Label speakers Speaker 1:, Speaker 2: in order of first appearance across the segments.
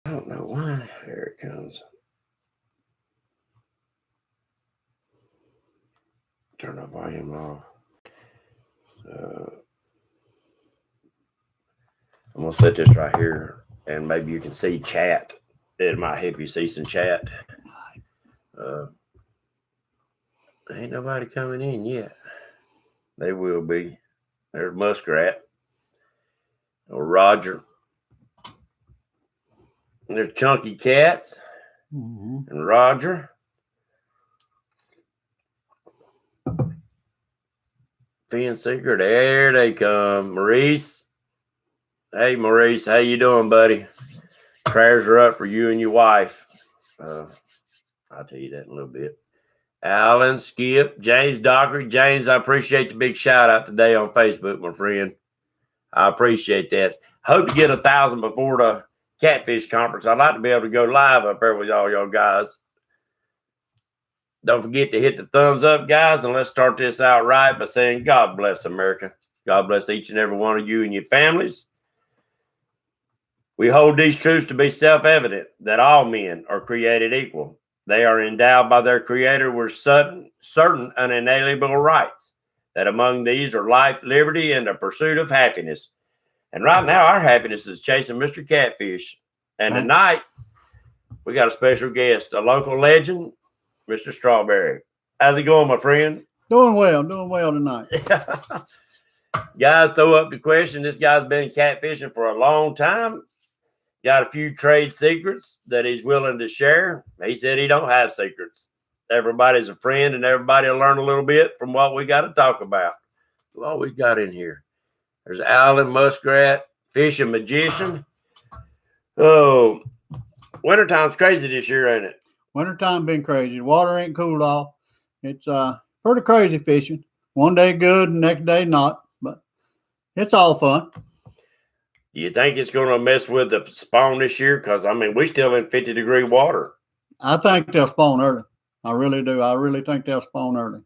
Speaker 1: I don't know why. Here it comes. Turn the volume off. I'm going to set this right here, and maybe you can see chat. It might help you see some chat. Ain't nobody coming in yet. They will be. There's Muskrat. Or Roger. And there's Chunky Cats. And Roger. Finn Seeker. There they come. Maurice. Hey, Maurice. How you doing, buddy? Prayers are up for you and your wife. I'll tell you that in a little bit. Alan, Skip, James Dockery. James, I appreciate the big shout out today on Facebook, my friend. I appreciate that. Hope to get 1,000 before the Catfish Conference. I'd like to be able to go live up there with all y'all guys. Don't forget to hit the thumbs up, guys, and let's start this out right by saying God bless America. God bless each and every one of you and your families. We hold these truths to be self-evident, that all men are created equal. They are endowed by their Creator with certain unalienable rights, that among these are life, liberty, and the pursuit of happiness. And right now, our happiness is chasing Mr. Catfish. And tonight, we got a special guest, a local legend, Mr. Strawberry. How's it going, my friend?
Speaker 2: Doing well tonight.
Speaker 1: Guys, throw up the question. This guy's been catfishing for a long time. Got a few trade secrets that he's willing to share. He said he don't have secrets. Everybody's a friend, and everybody will learn a little bit from what we got to talk about. What we got in here? There's Alan Muskrat, Fishing Magician. Oh, wintertime's crazy this year, ain't it?
Speaker 2: Wintertime been crazy. The water ain't cooled off. It's pretty crazy fishing. One day good, and next day not. But it's all fun.
Speaker 1: Do you think it's going to mess with the spawn this year? Because, I mean, we still in 50-degree water.
Speaker 2: I think they'll spawn early. I really do. I really think they'll spawn early.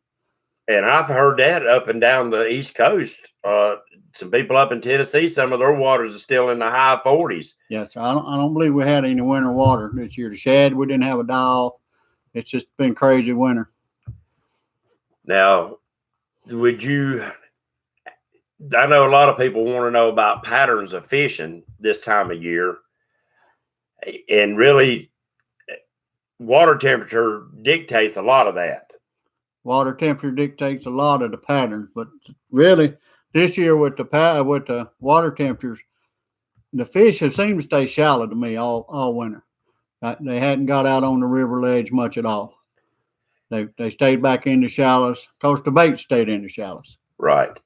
Speaker 1: And I've heard that up and down the East Coast. Some people up in Tennessee, some of their waters are still in the high 40s.
Speaker 2: Yes, I don't believe we had any winter water this year. The shad, we didn't have a die-off. It's just been crazy winter.
Speaker 1: Now, would you... I know a lot of people want to know about patterns of fishing this time of year. And really, water temperature dictates a lot of that.
Speaker 2: Water temperature dictates a lot of the patterns. But really, this year with the water temperatures, the fish have seemed to stay shallow to me all winter. They hadn't got out on the river ledge much at all. They stayed back in the shallows. Of course, the bait stayed in the shallows.
Speaker 1: Right.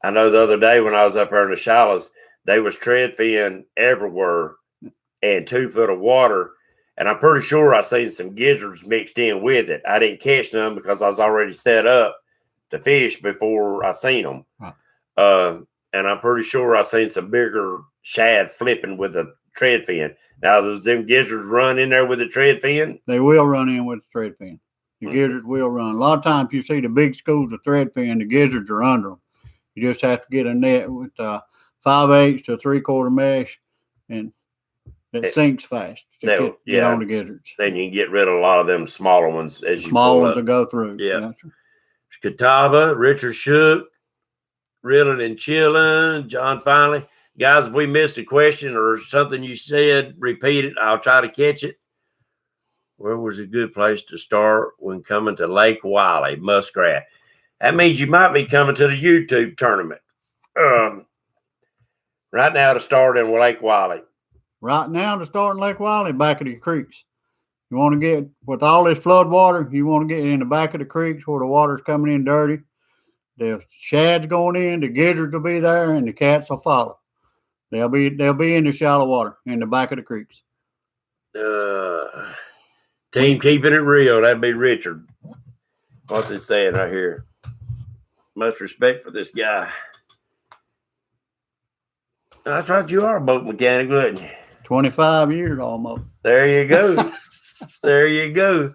Speaker 1: I know the other day when I was up there in the shallows, they was tread fin everywhere and 2 foot of water. And I'm pretty sure I seen some gizzards mixed in with it. I didn't catch them because I was already set up to fish before I seen them. Right. And I'm pretty sure I seen some bigger shad flipping with a tread fin. Now, does them gizzards run in there with the tread fin?
Speaker 2: They will run in with the tread fin. The gizzards will run. A lot of times you see the big schools of thread fin, the gizzards are under them. You just have to get a net with 5/8 to 3/4 mesh, and it sinks fast to get on the gizzards.
Speaker 1: Then you can get rid of a lot of them smaller ones as you
Speaker 2: small
Speaker 1: pull
Speaker 2: ones
Speaker 1: up.
Speaker 2: to go through.
Speaker 1: Yeah. Catawba, Richard Shook, Reeling and Chilling, John Finally. Guys, if we missed a question or something you said, repeat it. I'll try to catch it. Where was a good place to start when coming to Lake Wiley, Muskrat? That means you might be coming to the YouTube tournament. Right now to start in Lake Wiley.
Speaker 2: Right now to start in Lake Wiley, back of the creeks. You want to get, with all this flood water, you want to get in the back of the creeks where the water's coming in dirty. The shad's going in, the gizzards will be there, and the cats will follow. They'll be in the shallow water in the back of the creeks.
Speaker 1: Team keeping it real. That'd be Richard. What's it saying right here? Much respect for this guy. I thought you are a boat mechanic, wouldn't you?
Speaker 2: 25 years almost.
Speaker 1: There you go. There you go.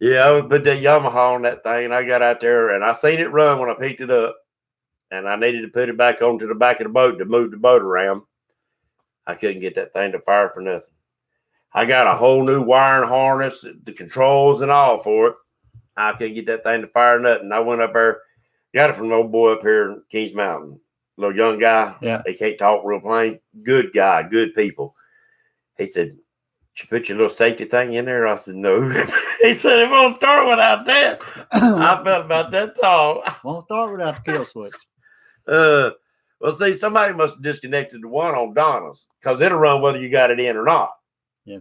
Speaker 1: Yeah, I would put that Yamaha on that thing, and I got out there, and I seen it run when I picked it up, and I needed to put it back onto the back of the boat to move the boat around. I couldn't get that thing to fire for nothing. I got a whole new wiring harness, the controls and all for it. I couldn't get that thing to fire nothing. I went up there, got it from an old boy up here in Kings Mountain. Little young guy.
Speaker 2: Yeah.
Speaker 1: He can't talk real plain. Good guy, good people. He said, "Did you put your little safety thing in there?" I said, "No." He said, "It won't start without that." I felt about that tall.
Speaker 2: Won't start without the kill switch.
Speaker 1: Well, see, somebody must have disconnected the one on Donna's because it'll run whether you got it in or not.
Speaker 2: Yeah.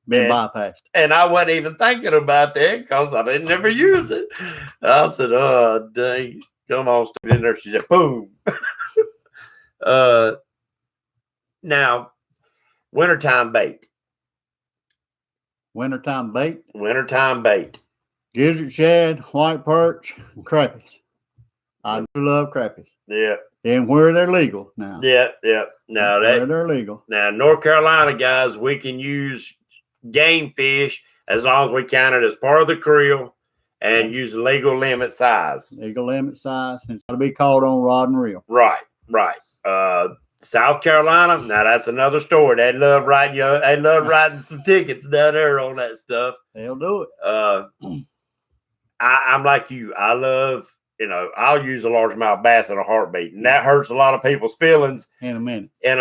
Speaker 2: Been bypassed.
Speaker 1: And I wasn't even thinking about that because I didn't never use it. I said, "Oh, dang. Come on, stick it in there." She said, "Boom." Now, wintertime bait.
Speaker 2: Wintertime bait.
Speaker 1: Wintertime bait.
Speaker 2: Gizzard shad, white perch, and crappies. I do love crappies.
Speaker 1: Yeah.
Speaker 2: And where they're legal now.
Speaker 1: Yeah. Now
Speaker 2: where they're legal.
Speaker 1: Now, North Carolina guys, we can use game fish as long as we count it as part of the creel and use legal limit size.
Speaker 2: Legal limit size, and it's got to be caught on rod and reel.
Speaker 1: Right. South Carolina, now that's another story. They love writing some tickets down there on that stuff.
Speaker 2: They'll do it.
Speaker 1: I'm like you. I love, I'll use a largemouth bass in a heartbeat, and that hurts a lot of people's feelings
Speaker 2: in a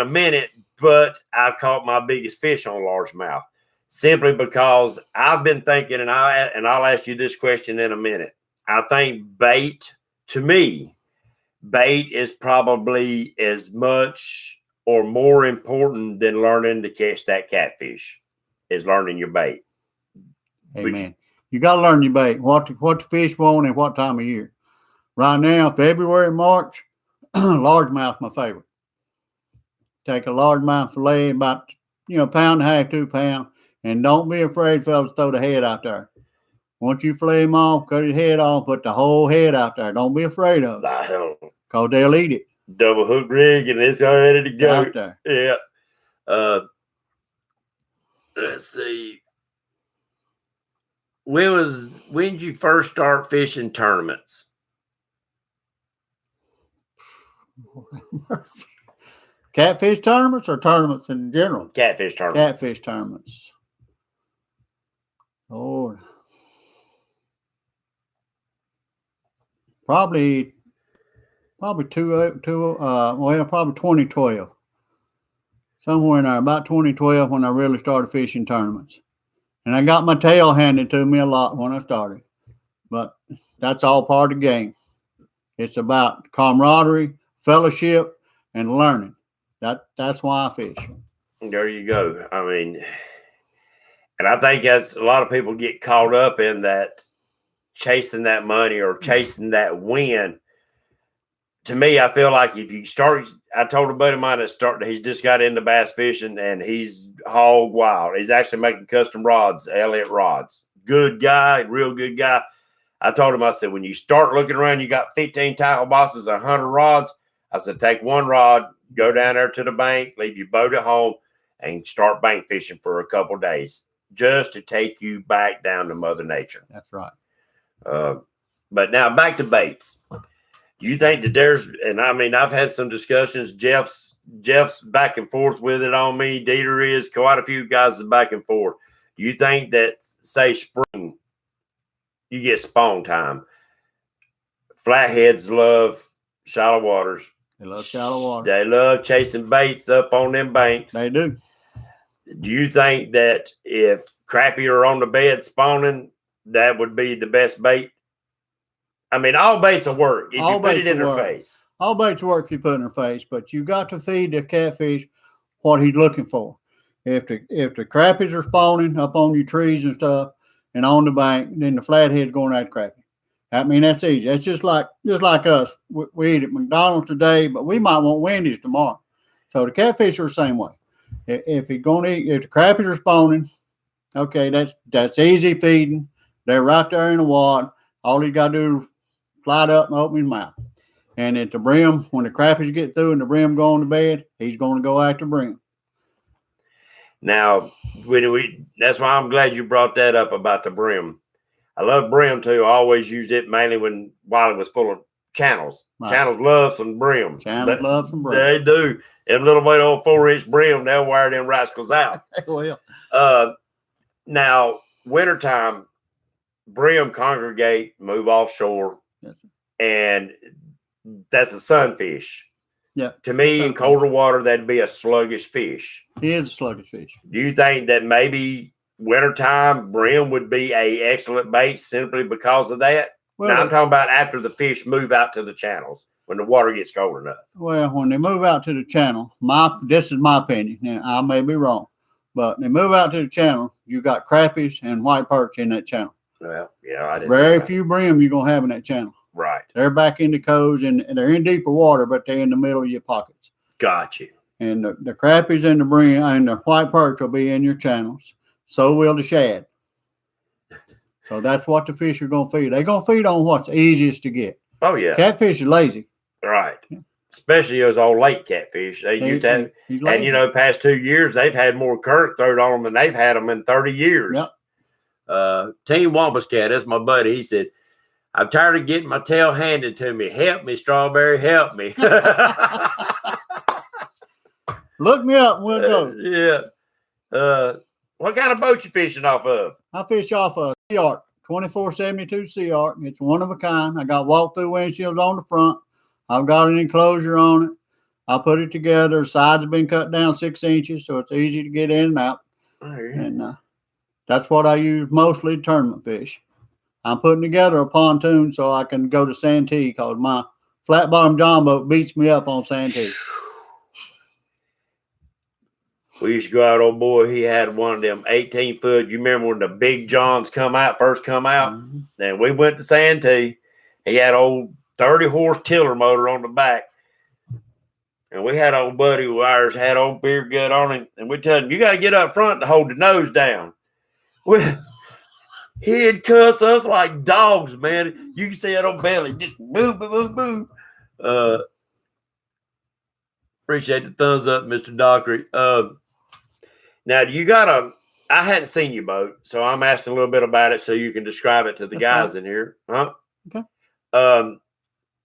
Speaker 1: minute. But I've caught my biggest fish on largemouth simply because I've been thinking, and I'll ask you this question in a minute. I think bait, to me, bait is probably as much or more important than learning to catch that catfish is learning your bait.
Speaker 2: Amen. You got to learn your bait, what the fish want and what time of year. Right now, February, March, largemouth my favorite. Take a largemouth fillet, about pound and a half, 2 pounds, and don't be afraid, fellas, to throw the head out there. Once you fillet him off, cut his head off, put the whole head out there. Don't be afraid of it. Because they'll eat it.
Speaker 1: Double hook rig and it's all ready to go.
Speaker 2: Out there.
Speaker 1: Yeah. Let's see. When did you first start fishing tournaments?
Speaker 2: Catfish tournaments or tournaments in general?
Speaker 1: Catfish tournaments.
Speaker 2: Catfish tournaments. Oh. Probably 2012. Somewhere in there, about 2012 when I really started fishing tournaments. And I got my tail handed to me a lot when I started. But that's all part of the game. It's about camaraderie, fellowship, and learning. That's why I fish.
Speaker 1: There you go. I mean, and I think that's a lot of people get caught up in that chasing that money or chasing that win. To me, I feel like if you start, I told a buddy of mine he's just got into bass fishing and he's hog wild. He's actually making custom rods, Elliott rods. Good guy, real good guy. I told him, I said, when you start looking around, you got 15 tackle boxes, 100 rods. I said, take one rod, go down there to the bank, leave your boat at home, and start bank fishing for a couple days just to take you back down to Mother Nature.
Speaker 2: That's right.
Speaker 1: But now back to baits. You think that there's, and I mean, I've had some discussions. Jeff's back and forth with it on me. Dieter is, quite a few guys is back and forth. You think that, say, spring, you get spawn time. Flatheads love shallow waters.
Speaker 2: They love shallow water.
Speaker 1: They love chasing baits up on them banks.
Speaker 2: They do.
Speaker 1: Do you think that if crappie are on the bed spawning, that would be the best bait? I mean, all baits will work if you put it in their face.
Speaker 2: All baits work if you put it in their face, but you got to feed the catfish what he's looking for. If the crappies are spawning up on your trees and stuff and on the bank, then the flathead's going at crappie. I mean, that's easy. That's just like us. We eat at McDonald's today, but we might want Wendy's tomorrow. So the catfish are the same way. If the crappies are spawning, okay, that's easy feeding. They're right there in the water. All he got to do is slide up and open his mouth. And at the brim, when the crappies get through and the brim go on to bed, he's going to go after brim.
Speaker 1: Now, that's why I'm glad you brought that up about the brim. I love brim too. I always used it mainly while it was full of channels.
Speaker 2: Right.
Speaker 1: Channels love some brim.
Speaker 2: Channels love some brim.
Speaker 1: They do. Them little bit old 4-inch brim, they'll wear them rascals out.
Speaker 2: Well,
Speaker 1: Now, wintertime, brim congregate, move offshore,
Speaker 2: yes,
Speaker 1: and that's a sunfish.
Speaker 2: yeah.
Speaker 1: To me, in
Speaker 2: Sunfish.
Speaker 1: colder water, that'd be a sluggish fish.
Speaker 2: He is a sluggish fish.
Speaker 1: Do you think that maybe wintertime brim would be a excellent bait simply because of that?
Speaker 2: Well,
Speaker 1: now, I'm talking about after the fish move out to the channels when the water gets cold enough.
Speaker 2: Well, when they move out to the channel, this is my opinion, and I may be wrong, but they move out to the channel, you got crappies and white perch in that channel.
Speaker 1: Well, yeah, I didn't.
Speaker 2: Very few brim you're gonna have in that channel.
Speaker 1: Right.
Speaker 2: They're back in the coves and they're in deeper water, but they're in the middle of your pockets.
Speaker 1: Got you.
Speaker 2: And the crappies and the brim and the white perch will be in your channels. So will the shad. So that's what the fish are gonna feed. They're gonna feed on what's easiest to get.
Speaker 1: Oh yeah.
Speaker 2: Catfish is lazy.
Speaker 1: Right. Especially those old lake catfish. They used to have, and you know, past 2 years they've had more current thrown on them than they've had them in 30 years.
Speaker 2: Yep.
Speaker 1: Team Wampus Cat, that's my buddy. He said, I'm tired of getting my tail handed to me. Help me, Strawberry, help me.
Speaker 2: Look me up and we'll go.
Speaker 1: Yeah. What kind of boat you fishing off of?
Speaker 2: I fish off a Sea Arc, 2472 Sea Arc. It's one of a kind. I got walk-through windshields on the front. I've got an enclosure on it. I put it together. Sides have been cut down 6 inches, so it's easy to get in and out.
Speaker 1: Oh, yeah.
Speaker 2: And that's what I use mostly to tournament fish. I'm putting together a pontoon so I can go to Santee because my flat bottom John boat beats me up on Santee.
Speaker 1: We used to go out, old boy. He had one of them 18-foot. You remember when the big Johns first come out?
Speaker 2: Mm-hmm.
Speaker 1: Then we went to Santee. He had old 30-horse tiller motor on the back. And we had old buddy of ours had old beer gut on him. And we told him, you got to get up front to hold the nose down. He'd cuss us like dogs, man. You can see that old belly. Just boom, boom, boom, boom. Appreciate the thumbs up, Mr. Dockery. Now, I hadn't seen your boat, so I'm asking a little bit about it so you can describe it to the guys in here. Huh?
Speaker 2: Okay.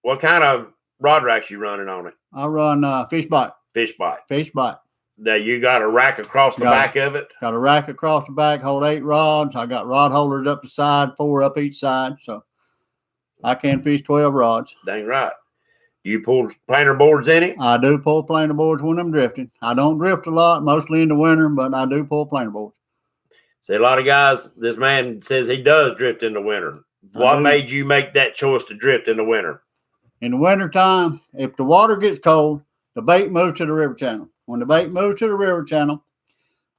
Speaker 1: What kind of rod racks you running on it?
Speaker 2: I run fish bite.
Speaker 1: Fish bite.
Speaker 2: Fish bite.
Speaker 1: Now, you got a rack across the back of it?
Speaker 2: Got a rack across the back, hold 8 rods. I got rod holders up the side, 4 up each side. So I can fish 12 rods.
Speaker 1: Dang right. You pull planer boards in it?
Speaker 2: I do pull planer boards when I'm drifting. I don't drift a lot, mostly in the winter, but I do pull planer boards.
Speaker 1: See, a lot of guys, this man says he does drift in the winter. What made you make that choice to drift in the winter?
Speaker 2: In the wintertime, if the water gets cold, the bait moves to the river channel. When the bait moves to the river channel,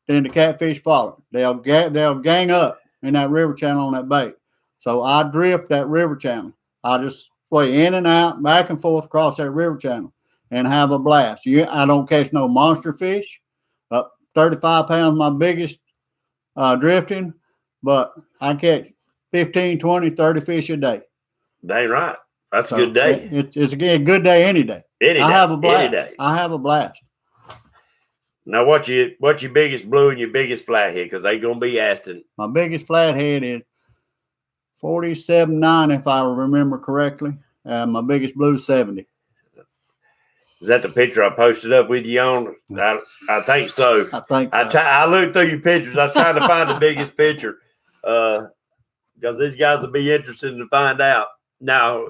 Speaker 2: then the catfish follow. They'll gang up in that river channel on that bait. So I drift that river channel. I just sway in and out, back and forth across that river channel and have a blast. I don't catch no monster fish. 35 pounds, my biggest drifting, but I catch 15, 20, 30 fish a day.
Speaker 1: Dang right. That's a good day.
Speaker 2: It's a good day any day. I have a blast.
Speaker 1: Any day.
Speaker 2: I have a blast.
Speaker 1: Now, what's your biggest blue and your biggest flathead? Because they're going to be asking.
Speaker 2: My biggest flathead is 47.9, if I remember correctly. My biggest blue 70.
Speaker 1: Is that the picture I posted up with you on? I think so.
Speaker 2: I think so.
Speaker 1: I looked through your pictures. I was trying to find the biggest picture because these guys will be interested to find out. Now,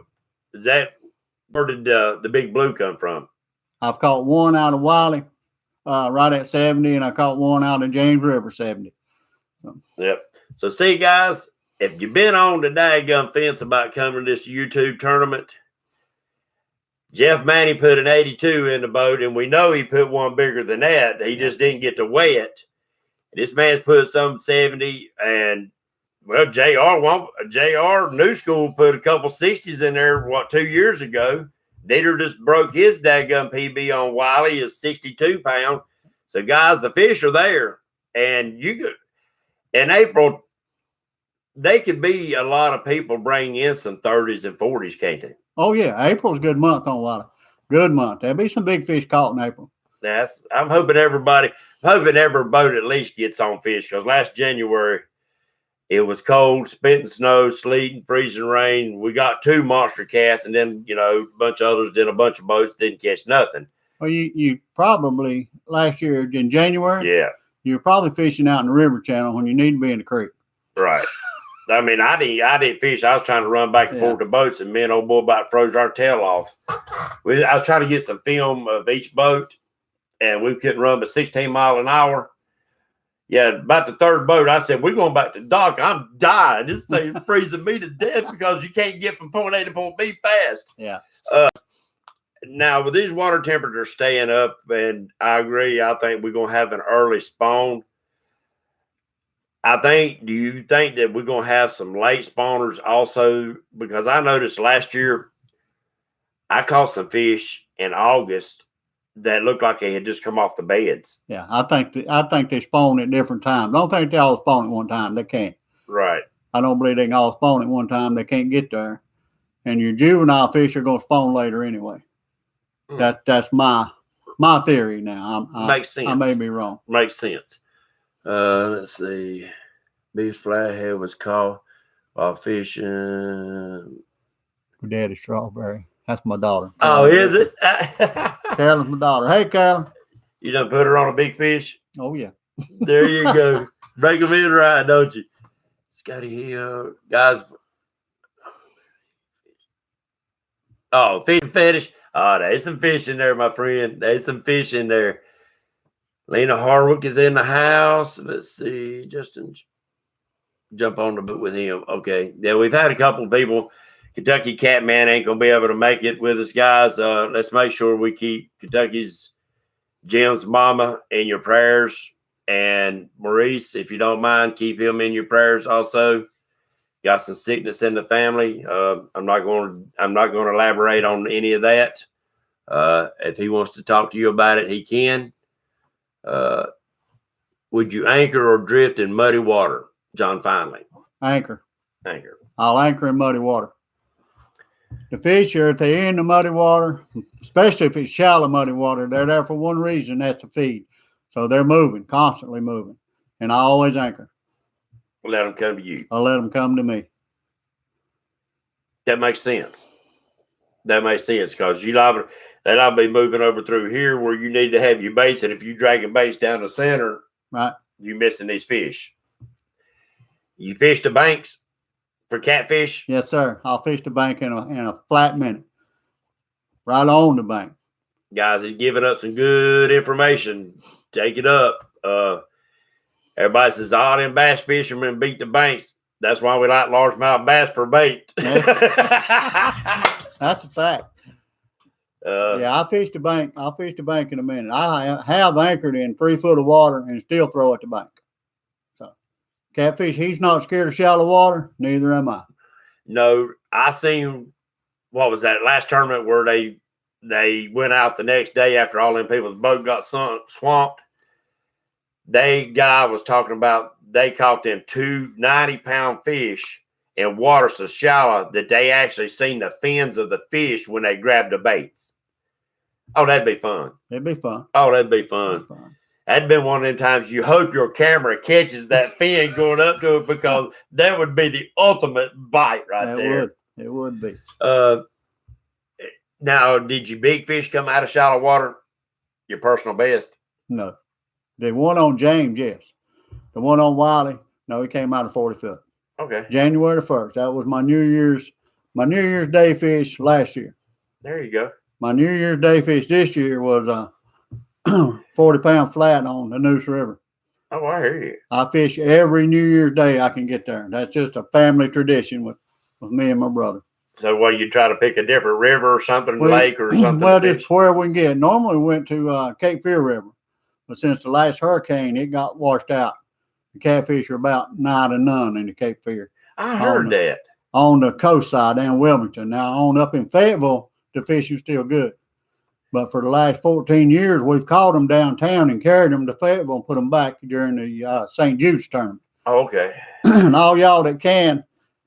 Speaker 1: where did the big blue come from?
Speaker 2: I've caught one out of Wiley right at 70, and I caught one out of James River 70.
Speaker 1: Yep. So, see, guys, if you've been on the daggum fence about coming to this YouTube tournament, Jeff Manning put an 82 in the boat, and we know he put one bigger than that. He just didn't get to weigh it. This man's put some 70, and well, JR New School put a couple 60s in there, 2 years ago. Dieter just broke his daggum PB on Wiley is 62 pounds. So, guys, the fish are there. And in April, they could be a lot of people bringing in some 30s and 40s, can't they?
Speaker 2: Oh, yeah. April's a good month on Wiley. Good month. There'll be some big fish caught in April.
Speaker 1: I'm hoping every boat at least gets on fish because last January, It was cold, spitting snow, sleet, and freezing rain. We got 2 monster cats, and then, a bunch of others did a bunch of boats, didn't catch nothing.
Speaker 2: Well, you probably last year in January,
Speaker 1: Yeah.
Speaker 2: you were probably fishing out in the river channel when you need to be in the creek.
Speaker 1: Right. I mean, I didn't fish. I was trying to run back and forth to boats, and me and old boy about froze our tail off. I was trying to get some film of each boat, and we couldn't run but 16 miles an hour. Yeah, about the 3rd boat, I said, we're going back to dock. I'm dying. This thing freezing me to death because you can't get from point A to point B fast.
Speaker 2: Yeah.
Speaker 1: Now, with these water temperatures staying up, and I agree, I think we're going to have an early spawn. Do you think that we're going to have some late spawners also? Because I noticed last year, I caught some fish in August that looked like they had just come off the beds.
Speaker 2: Yeah, I think they spawn at different times. I don't think they all spawn at one time. They can't.
Speaker 1: Right.
Speaker 2: I don't believe they can all spawn at one time. They can't get there. And your juvenile fish are going to spawn later anyway. That's my theory now.
Speaker 1: Makes sense.
Speaker 2: I may be wrong.
Speaker 1: Makes sense. Let's see. Biggest flathead was caught while fishing.
Speaker 2: Daddy Strawberry. That's my daughter.
Speaker 1: Oh, is it?
Speaker 2: Carolyn's my daughter. Hey, Carolyn.
Speaker 1: You done put her on a big fish?
Speaker 2: Oh, yeah.
Speaker 1: There you go. Break them in right, don't you? Scotty Hill. Guys. Oh, fish fetish. Oh, there's some fish in there, my friend. There's some fish in there. Lena Harwick is in the house. Let's see. Justin, jump on the boat with him. Okay. Yeah, we've had a couple of people. Kentucky Catman ain't going to be able to make it with us, guys. Let's make sure we keep Kentucky's Jim's mama in your prayers. And Maurice, if you don't mind, keep him in your prayers also. Got some sickness in the family. I'm not going to elaborate on any of that. If he wants to talk to you about it, he can. Would you anchor or drift in muddy water? John Finley.
Speaker 2: Anchor.
Speaker 1: Anchor.
Speaker 2: I'll anchor in muddy water. The fish are, if they're in the muddy water, especially if it's shallow muddy water, they're there for one reason, that's to feed. So they're moving, constantly moving. And I always anchor.
Speaker 1: Let them come to you.
Speaker 2: I'll let them come to me.
Speaker 1: That makes sense. That makes sense because they'll be moving over through here where you need to have your baits. And if you dragging baits down the center,
Speaker 2: right,
Speaker 1: you're missing these fish. You fish the banks for catfish?
Speaker 2: Yes, sir. I'll fish the bank in a flat minute. Right on the bank.
Speaker 1: Guys, he's giving up some good information. Take it up. Everybody says all them bass fishermen beat the banks. That's why we like largemouth bass for bait.
Speaker 2: Yeah. That's a fact. Yeah, I'll fish the bank. I'll fish the bank in a minute. I have anchored in 3 foot of water and still throw at the bank. So, catfish, he's not scared of shallow water. Neither am I.
Speaker 1: No, I seen, what was that last tournament where they went out the next day after all them people's boat got swamped. Guy was talking about they caught them 2 90-pound fish in water so shallow that they actually seen the fins of the fish when they grabbed the baits. Oh, that'd be fun.
Speaker 2: It'd be fun.
Speaker 1: Oh, that'd be fun. That'd been one of them times you hope your camera catches that fin going up to it because that would be the ultimate bite right there.
Speaker 2: It would be.
Speaker 1: Now, did your big fish come out of shallow water? Your personal best?
Speaker 2: No. The one on James, yes. The one on Wiley, no, he came out of 40 foot.
Speaker 1: Okay.
Speaker 2: January the 1st. That was my New Year's Day fish last year.
Speaker 1: There you go.
Speaker 2: My New Year's Day fish this year was a 40-pound flat on the Noose River.
Speaker 1: Oh, I hear you.
Speaker 2: I fish every New Year's Day I can get there. That's just a family tradition with me and my brother.
Speaker 1: So, what, you try to pick a different river or something, lake or something?
Speaker 2: Well, just where we can get. Normally, we went to Cape Fear River. But since the last hurricane, it got washed out. The catfish are about nigh to none in the Cape Fear.
Speaker 1: I heard that.
Speaker 2: On the coast side down Wilmington. Now, on up in Fayetteville, the fishing's still good. But for the last 14 years, we've caught them downtown and carried them to Fayetteville and put them back during the St. Jude's tournament.
Speaker 1: Oh, okay.
Speaker 2: And all y'all that can,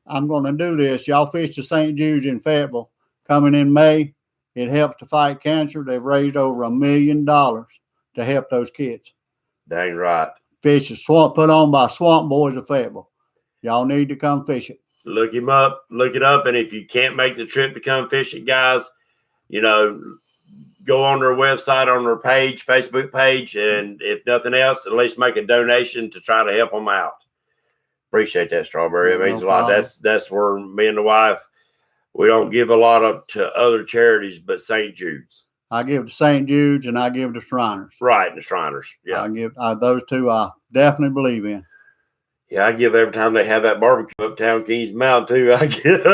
Speaker 2: I'm going to do this. Y'all fish the St. Jude's in Fayetteville coming in May. It helps to fight cancer. They've raised over $1 million to help those kids.
Speaker 1: Dang right.
Speaker 2: Fish is put on by Swamp Boys of Fayetteville. Y'all need to come fish it.
Speaker 1: Look him up, look it up, and if you can't make the trip to come fish it, guys, go on their website, on their page, Facebook page, and if nothing else, at least make a donation to try to help them out. Appreciate that, Strawberry. It means a lot. That's where me and the wife, we don't give a lot to other charities, but St. Jude's.
Speaker 2: I give to St. Jude's and I give to Shriners.
Speaker 1: Right, the Shriners. Yeah,
Speaker 2: I give those two. I definitely believe in.
Speaker 1: Yeah, I give every time they have that barbecue uptown Kings Mountain too. I get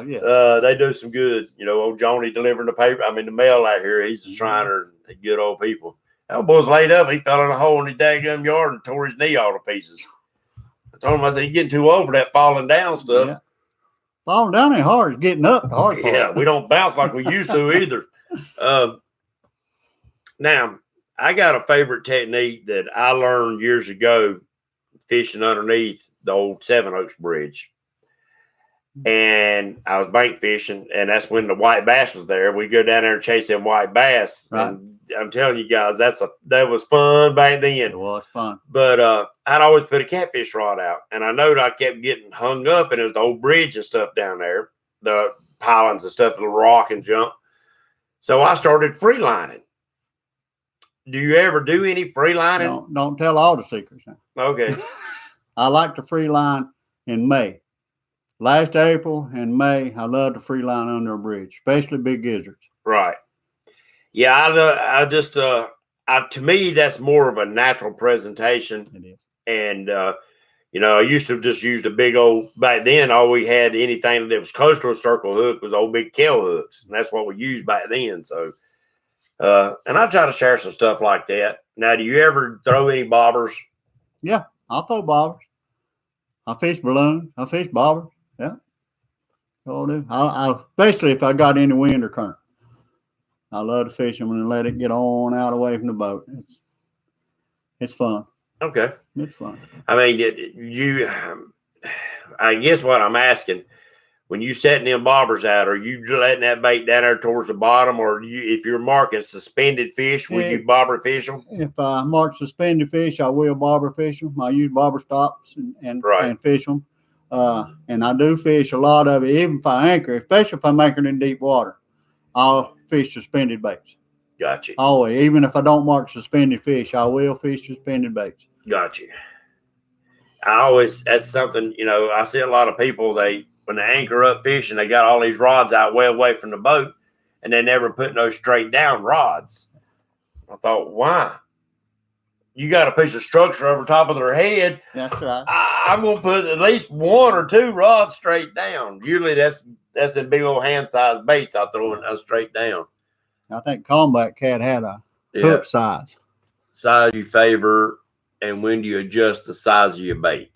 Speaker 2: yeah.
Speaker 1: They do some good. Old Johnny delivering the mail out here. He's a Shriner. And good old people. That boy's laid up. He fell in a hole in his daggum yard and tore his knee all to pieces. I told him, I said, "You're getting too old for that falling down stuff."
Speaker 2: Yeah. Falling down ain't hard. It's getting up. Hard.
Speaker 1: Yeah, we don't bounce like we used to either. Now, I got a favorite technique that I learned years ago fishing underneath the old Seven Oaks Bridge. And I was bank fishing, and that's when the white bass was there. We go down there and chase them white bass.
Speaker 2: Right.
Speaker 1: And I'm telling you guys, that was fun back then.
Speaker 2: It was fun.
Speaker 1: But I'd always put a catfish rod out, and I know that I kept getting hung up, and it was the old bridge and stuff down there, the pilings and stuff, the rock and jump. So I started free lining. Do you ever do any free lining?
Speaker 2: Don't tell all the secrets now.
Speaker 1: Okay.
Speaker 2: I like to free line in May. Last April and May, I love to free line under a bridge, especially big gizzards.
Speaker 1: Right. Yeah, I just to me that's more of a natural presentation.
Speaker 2: It is.
Speaker 1: And I used to just use the big old, back then all we had, anything that was close to a circle hook was old big Kell hooks, and that's what we used back then. So and I try to share some stuff like that. Now, do you ever throw any bobbers?
Speaker 2: Yeah, I'll throw bobbers. I fish balloons. I fish bobbers. Yeah. I'll do. Especially if I got any wind or current. I love to fish them and let it get on out away from the boat. It's fun.
Speaker 1: Okay.
Speaker 2: It's fun.
Speaker 1: I mean, I guess what I'm asking, when you setting them bobbers out, are you letting that bait down there towards the bottom, or if you're marking suspended fish, will you bobber fish them?
Speaker 2: If I mark suspended fish, I will bobber fish them. I use bobber stops and fish them. And I do fish a lot of it, even if I anchor, especially if I'm anchoring in deep water. I'll fish suspended baits.
Speaker 1: Gotcha.
Speaker 2: Always, even if I don't mark suspended fish, I will fish suspended baits.
Speaker 1: Gotcha. That's something, I see a lot of people, when they anchor up fishing, they got all these rods out way away from the boat, and they never put no straight down rods. I thought, why? You got a piece of structure over top of their head.
Speaker 2: That's right.
Speaker 1: I'm going to put at least one or two rods straight down. Usually that's in big old hand-sized baits I throw in straight down.
Speaker 2: I think Combat Cat had a hook size.
Speaker 1: Size you favor, and when do you adjust the size of your bait?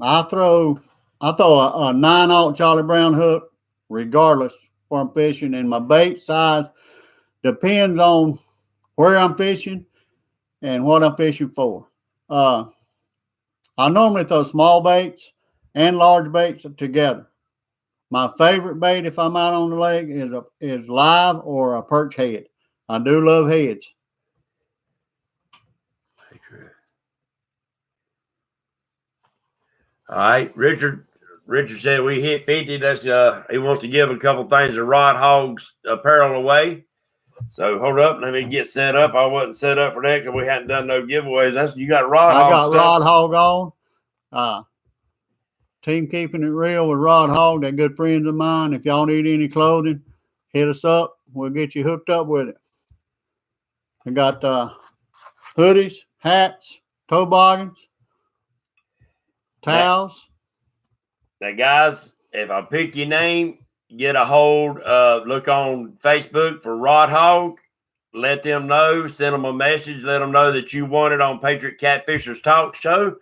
Speaker 2: I throw a 9/0 Charlie Brown hook, regardless where I'm fishing, and my bait size depends on where I'm fishing and what I'm fishing for. I normally throw small baits and large baits together. My favorite bait, if I'm out on the lake, is live or a perch head. I do love heads.
Speaker 1: All right, Richard said we hit 50. That's he wants to give a couple things to Rod Hogg's apparel away. So hold up, let me get set up. I wasn't set up for that because we hadn't done no giveaways. You got Rod Hogg. I got
Speaker 2: Rod Hogg on. Team Keeping It Real with Rod Hogg. They're good friends of mine. If y'all need any clothing, hit us up. We'll get you hooked up with it. We got hoodies, hats, toboggans, towels.
Speaker 1: Now, guys, if I pick your name, get a hold of, look on Facebook for Rod Hogg. Let them know, send them a message, let them know that you want it on Patriot Catfishers Talk Show,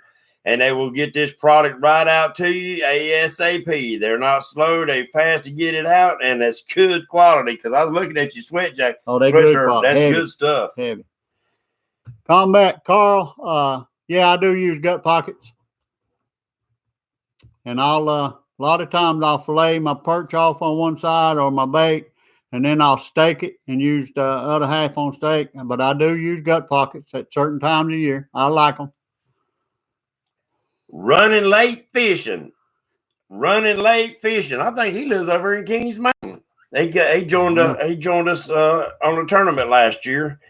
Speaker 1: and they will get this product right out to you ASAP. They're not slow, they're fast to get it out, and it's good quality because I was looking at your sweat jacket.
Speaker 2: Oh, they're good quality.
Speaker 1: That's
Speaker 2: heavy.
Speaker 1: Good stuff.
Speaker 2: Heavy. Combat Carl, I do use gut pockets. And I'll a lot of times I'll fillet my perch off on one side or my bait, and then I'll stake it and use the other half on steak. But I do use gut pockets at certain times of year. I like them.
Speaker 1: Running late fishing. I think he lives over in Kings Mountain. He joined us on a tournament last year.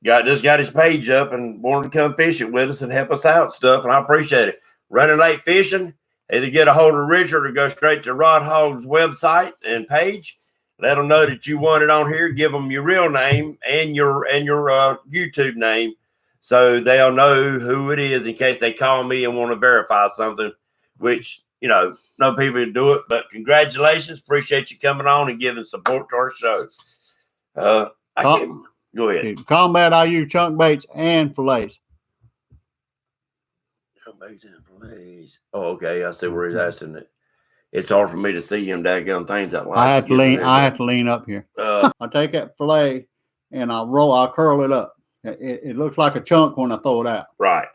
Speaker 1: Got his page up and wanted to come fish it with us and help us out and stuff, and I appreciate it. Running late fishing. Either get a hold of Richard or go straight to Rod Hogg's website and page. Let them know that you want it on here. Give them your real name and your YouTube name, so they'll know who it is in case they call me and want to verify something. Which no people do it, but congratulations! Appreciate you coming on and giving support to our show. Go ahead.
Speaker 2: Combat, I use chunk baits and fillets.
Speaker 1: Chunk baits and fillets. Oh, okay. I see where he's asking it. It's hard for me to see him daggone things out.
Speaker 2: I have to lean up here. I take that fillet and I'll curl it up. It looks like a chunk when I throw it out.
Speaker 1: Right.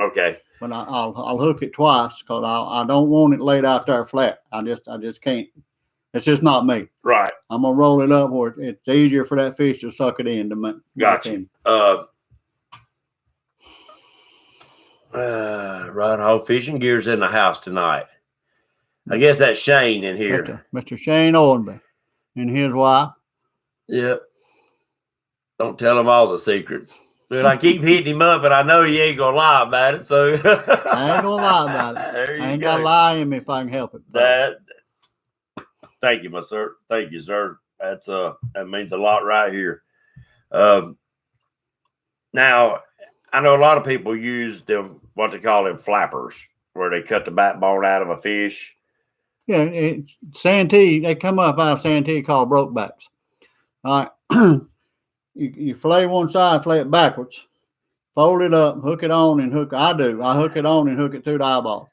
Speaker 1: Okay.
Speaker 2: But I'll hook it twice because I don't want it laid out there flat. I just can't. It's just not me.
Speaker 1: Right.
Speaker 2: I'm gonna roll it up where it's easier for that fish to suck it in.
Speaker 1: Gotcha. Rod Hog fishing gear's in the house tonight. I guess that's Shane in here.
Speaker 2: Mr. Shane Owenby and his wife.
Speaker 1: Yep. Don't tell him all the secrets. But I keep hitting him up, and I know he ain't gonna lie about it. So
Speaker 2: I ain't gonna lie about it. I ain't gonna lie to him if I can help it.
Speaker 1: Thank you, my sir. Thank you, sir. That means a lot right here. Now, I know a lot of people use them, what they call them flappers, where they cut the backbone out of a fish.
Speaker 2: Yeah, Santee, they come up out of Santee called brokebacks. All right. You fillet one side, fillet it backwards, fold it up, hook it on, and hook. I hook it on and hook it through the eyeball,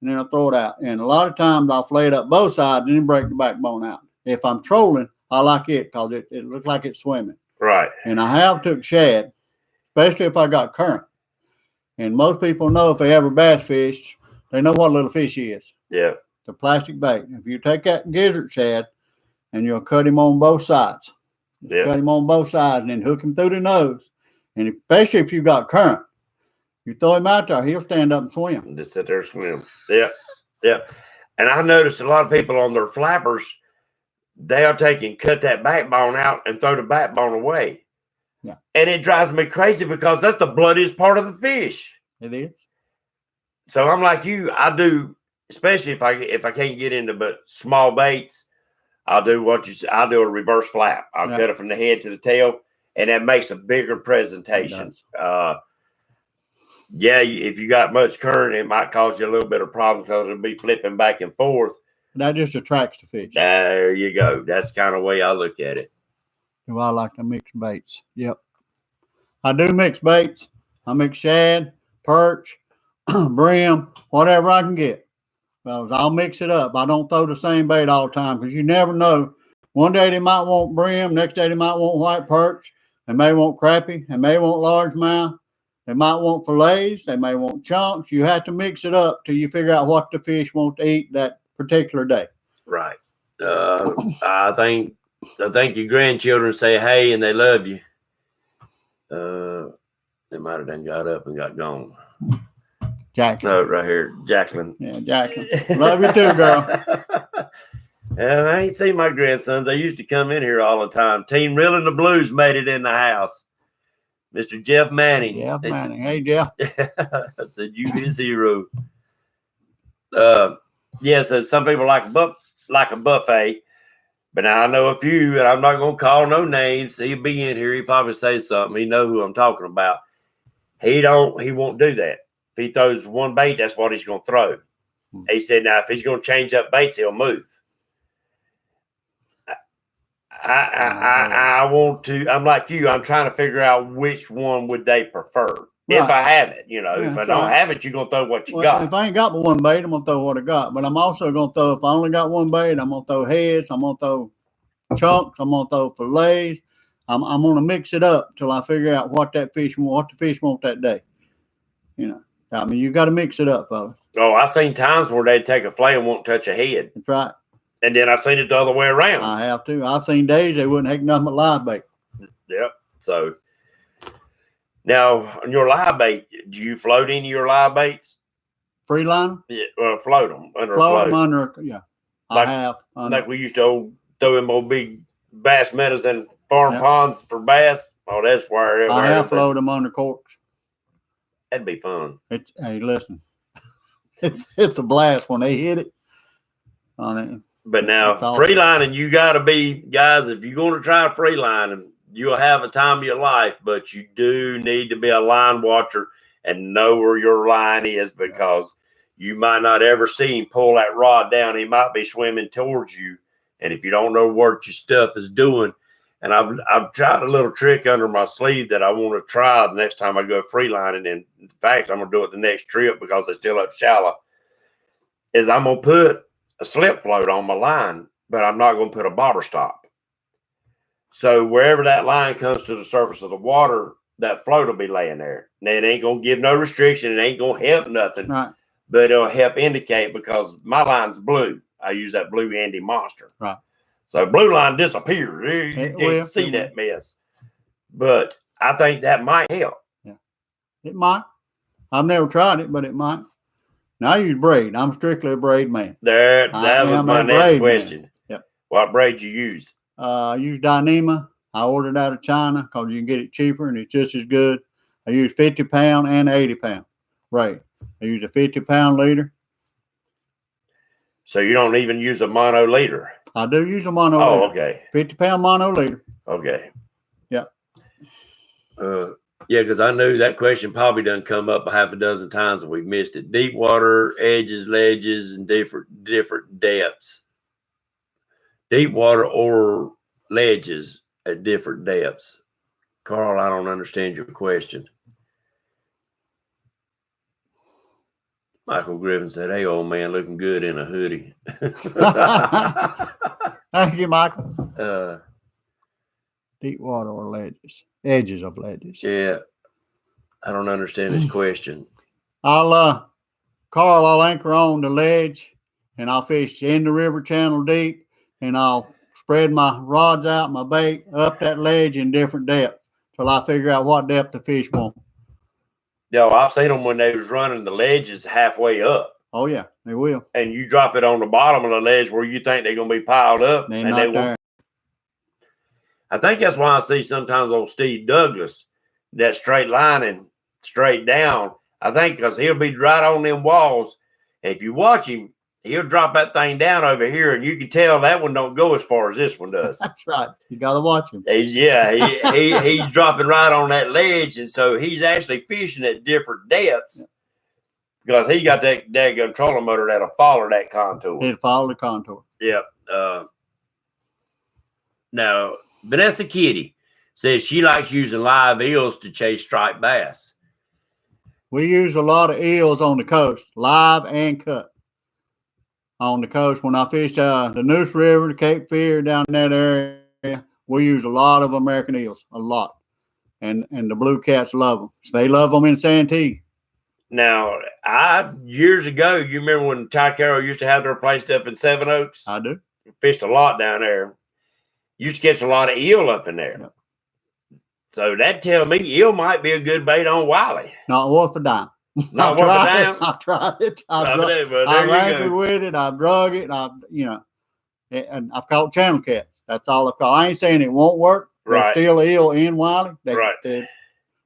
Speaker 2: and then I throw it out. And a lot of times I'll fillet it up both sides and then break the backbone out. If I'm trolling, I like it because it looks like it's swimming.
Speaker 1: Right.
Speaker 2: And I have took shad, especially if I got current. And most people know if they ever bass fish, they know what a little fish is.
Speaker 1: Yeah.
Speaker 2: It's a plastic bait. If you take that gizzard shad and you'll cut him on both sides.
Speaker 1: Yeah.
Speaker 2: Cut him on both sides and then hook him through the nose. And especially if you got current, you throw him out there, he'll stand up and swim.
Speaker 1: Just sit there and swim. Yeah. Yeah. And I noticed a lot of people on their flappers, they are cut that backbone out and throw the backbone away.
Speaker 2: Yeah.
Speaker 1: And it drives me crazy because that's the bloodiest part of the fish.
Speaker 2: It is.
Speaker 1: So I'm like you, I do, especially if I can't get into but small baits, I'll do a reverse flap. I'll cut it from the head to the tail, and that makes a bigger presentation. If you got much current, it might cause you a little bit of problem because it'll be flipping back and forth.
Speaker 2: That just attracts the fish.
Speaker 1: There you go. That's kind of the way I look at it.
Speaker 2: Well, I like to mix baits. Yep. I do mix baits. I mix shad, perch, brim, whatever I can get. I'll mix it up. I don't throw the same bait all the time because you never know. One day they might want brim. Next day they might want white perch. They may want crappie. They may want largemouth. They might want fillets. They may want chunks. You have to mix it up till you figure out what the fish want to eat that particular day.
Speaker 1: Right. I think your grandchildren say hey and they love you. They might have done got up and got gone.
Speaker 2: Jacqueline.
Speaker 1: No, right here, Jacqueline.
Speaker 2: Yeah, Jacqueline. Love you too, girl.
Speaker 1: I ain't seen my grandsons. They used to come in here all the time. Team Reeling the Blues made it in the house. Mr. Jeff Manning.
Speaker 2: Jeff Manning. Hey, Jeff.
Speaker 1: I said, you his hero. So some people like a buffet. But now I know a few, and I'm not going to call no names. He'll be in here. He probably say something. He know who I'm talking about. He won't do that. If he throws one bait, that's what he's going to throw. He said, now, if he's going to change up baits, he'll move. I want to, I'm like you, I'm trying to figure out which one would they prefer. Right. If I have it, if I don't have it, you're going to throw what you got.
Speaker 2: If I ain't got one bait, I'm going to throw what I got. But I'm also going to throw, if I only got one bait, I'm going to throw heads, I'm going to throw chunks, I'm going to throw fillets. I'm going to mix it up till I figure out what the fish want that day. I mean, you got to mix it up, fellas.
Speaker 1: Oh, I've seen times where they take a fillet and won't touch a head.
Speaker 2: That's right.
Speaker 1: And then I've seen it the other way around.
Speaker 2: I have too. I've seen days they wouldn't take nothing but live bait.
Speaker 1: Yep. So now on your live bait, do you float any of your live baits?
Speaker 2: Free line?
Speaker 1: Yeah, well, float them under
Speaker 2: Float
Speaker 1: a
Speaker 2: them
Speaker 1: float.
Speaker 2: under, yeah.
Speaker 1: Like-
Speaker 2: I have.
Speaker 1: Like we used to throw them old big bass meadows and farm
Speaker 2: Yep.
Speaker 1: ponds for bass. Oh, that's where
Speaker 2: I have floated them under corks.
Speaker 1: That'd be fun.
Speaker 2: Hey, listen, it's a blast when they hit it on it.
Speaker 1: But now,
Speaker 2: It's awesome.
Speaker 1: free lining, you got to be, guys, if you're going to try free lining, you'll have a time of your life, but you do need to be a line watcher and know where your line is, because you might not ever see him pull that rod down. He might be swimming towards you. And if you don't know what your stuff is doing, and I've tried a little trick under my sleeve that I want to try the next time I go free lining. And in fact, I'm going to do it the next trip because they're still up shallow, is I'm going to put a slip float on my line, but I'm not going to put a bobber stop. So wherever that line comes to the surface of the water, that float will be laying there. Now, it ain't going to give no restriction. It ain't going to help nothing,
Speaker 2: Right.
Speaker 1: but it'll help indicate, because my line's blue. I use that blue Andy Monster.
Speaker 2: Right.
Speaker 1: So blue line disappears. You can't see that mess. But I think that might help.
Speaker 2: Yeah. It might. I've never tried it, but it might. Now I use braid. I'm strictly a braid man.
Speaker 1: That was my next question.
Speaker 2: Yep.
Speaker 1: What braid you use?
Speaker 2: I use Dyneema. I ordered out of China because you can get it cheaper and it's just as good. I use 50-pound and 80-pound braid. I use a 50-pound leader.
Speaker 1: So you don't even use a mono leader?
Speaker 2: I do use a mono
Speaker 1: leader.
Speaker 2: leader.
Speaker 1: Okay.
Speaker 2: 50-pound mono leader.
Speaker 1: Okay.
Speaker 2: Yeah.
Speaker 1: Yeah, because I knew that question probably done come up a half a dozen times and we've missed it. Deep water, edges, ledges, and different depths. Deep water or ledges at different depths. Carl, I don't understand your question. Michael Griffin said, "Hey, old man, looking good in a hoodie."
Speaker 2: Thank you, Michael. Deep water or ledges, edges of ledges.
Speaker 1: Yeah, I don't understand his question.
Speaker 2: Carl, I'll anchor on the ledge, and I'll fish in the river channel deep, and I'll spread my rods out, my bait up that ledge in different depths till I figure out what depth the fish want.
Speaker 1: Yeah, I've seen them when they was running the ledges halfway up.
Speaker 2: Oh yeah, they will.
Speaker 1: And you drop it on the bottom of the ledge where you think they're gonna be piled up,
Speaker 2: They're
Speaker 1: and
Speaker 2: not
Speaker 1: they
Speaker 2: there.
Speaker 1: won't. I think that's why I see sometimes old Steve Douglas, that straight lining straight down. I think because he'll be right on them walls. And if you watch him, he'll drop that thing down over here, and you can tell that one don't go as far as this one does.
Speaker 2: That's right. You got to watch him.
Speaker 1: He's dropping right on that ledge, and so he's actually fishing at different depths because he got that daggone trolling motor that'll follow that contour.
Speaker 2: It'll follow the contour.
Speaker 1: Yep. Now, Vanessa Kitty says she likes using live eels to chase striped bass.
Speaker 2: We use a lot of eels on the coast, live and cut. On the coast, when I fish the Neuse River, the Cape Fear, down in that area, we use a lot of American eels, a lot. And the blue cats love them. They love them in Santee.
Speaker 1: Now, years ago, you remember when Ty Carroll used to have their place up in Seven Oaks?
Speaker 2: I do.
Speaker 1: Fished a lot down there. Used to catch a lot of eel up in there. Yep. So that tell me eel might be a good bait on Wiley.
Speaker 2: Not worth a dime.
Speaker 1: Not worth a dime?
Speaker 2: I tried it. I've anchored with it. I've drug it. And I've caught channel cats. That's all I've caught. I ain't saying it won't work.
Speaker 1: Right.
Speaker 2: There's still eel in Wiley.
Speaker 1: Right.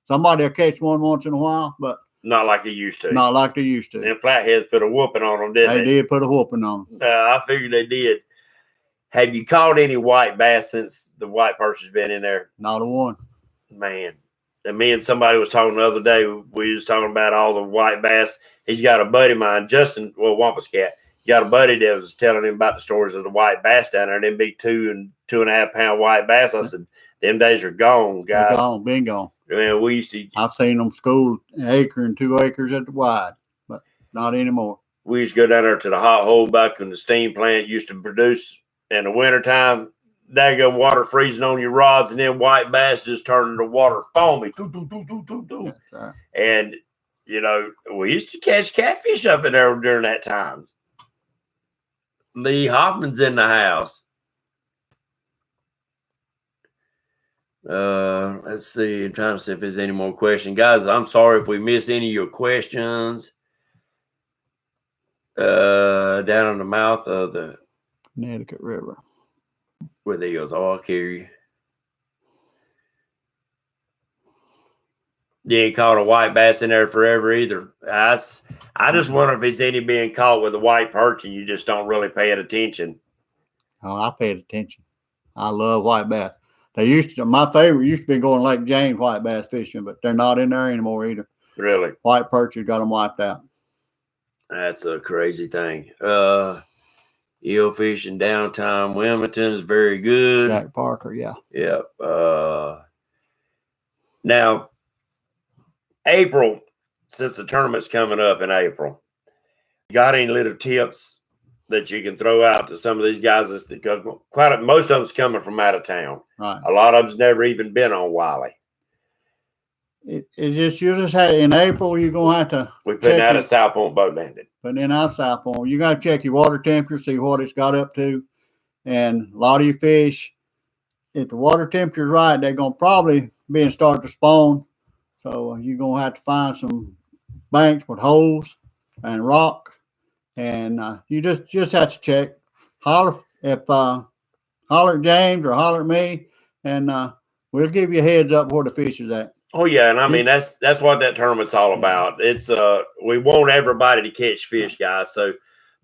Speaker 2: Somebody will catch one once in a while, but
Speaker 1: not like they used to.
Speaker 2: Not like they used to.
Speaker 1: And Flatheads put a whooping on them, didn't they?
Speaker 2: They did put a whooping on them.
Speaker 1: I figured they did. Have you caught any white bass since the white person's been in there?
Speaker 2: Not a one.
Speaker 1: Man. And me and somebody was talking the other day. We was talking about all the white bass. He's got a buddy of mine, Justin, Wampus Cat. He got a buddy that was telling him about the stories of the white bass down there. Them big 2 and 2.5 pound white bass. I said, them days are gone, guys.
Speaker 2: They're gone, been gone.
Speaker 1: Man, we used to.
Speaker 2: I've seen them school 1 acre and 2 acres at the wide, but not anymore.
Speaker 1: We used to go down there to the hot hole back when the steam plant used to produce in the wintertime. Daggone water freezing on your rods, and then white bass just turning the water foamy.
Speaker 2: That's right.
Speaker 1: And, we used to catch catfish up in there during that time. Lee Hoffman's in the house. Let's see. I'm trying to see if there's any more questions. Guys, I'm sorry if we missed any of your questions. Down on the mouth of the
Speaker 2: Connecticut River.
Speaker 1: Where the eagles. Oh, I'll carry you. You ain't caught a white bass in there forever either. I just wonder if it's any being caught with a white perch and you just don't really pay attention.
Speaker 2: Oh, I paid attention. I love white bass. My favorite used to be going Lake James white bass fishing, but they're not in there anymore either.
Speaker 1: Really?
Speaker 2: White perch has got them wiped out.
Speaker 1: That's a crazy thing. Eel fishing downtown Wilmington is very good.
Speaker 2: Jack Parker, yeah.
Speaker 1: Yep. Now, April, since the tournament's coming up in April, you got any little tips that you can throw out to some of these guys? Most of them's coming from out of town.
Speaker 2: Right.
Speaker 1: A lot of them's never even been on Wiley.
Speaker 2: You just had in April. You're gonna have to.
Speaker 1: We put out a South Point boat landing.
Speaker 2: But then out South Point, you got to check your water temperature, see what it's got up to, and a lot of your fish, if the water temperature's right, they're gonna probably start to spawn. So you're gonna have to find some banks with holes and rock, and you just have to check. Holler at James or holler at me, and we'll give you a heads up where the fish is at.
Speaker 1: Oh yeah, and I mean that's what that tournament's all about. It's we want everybody to catch fish, guys. So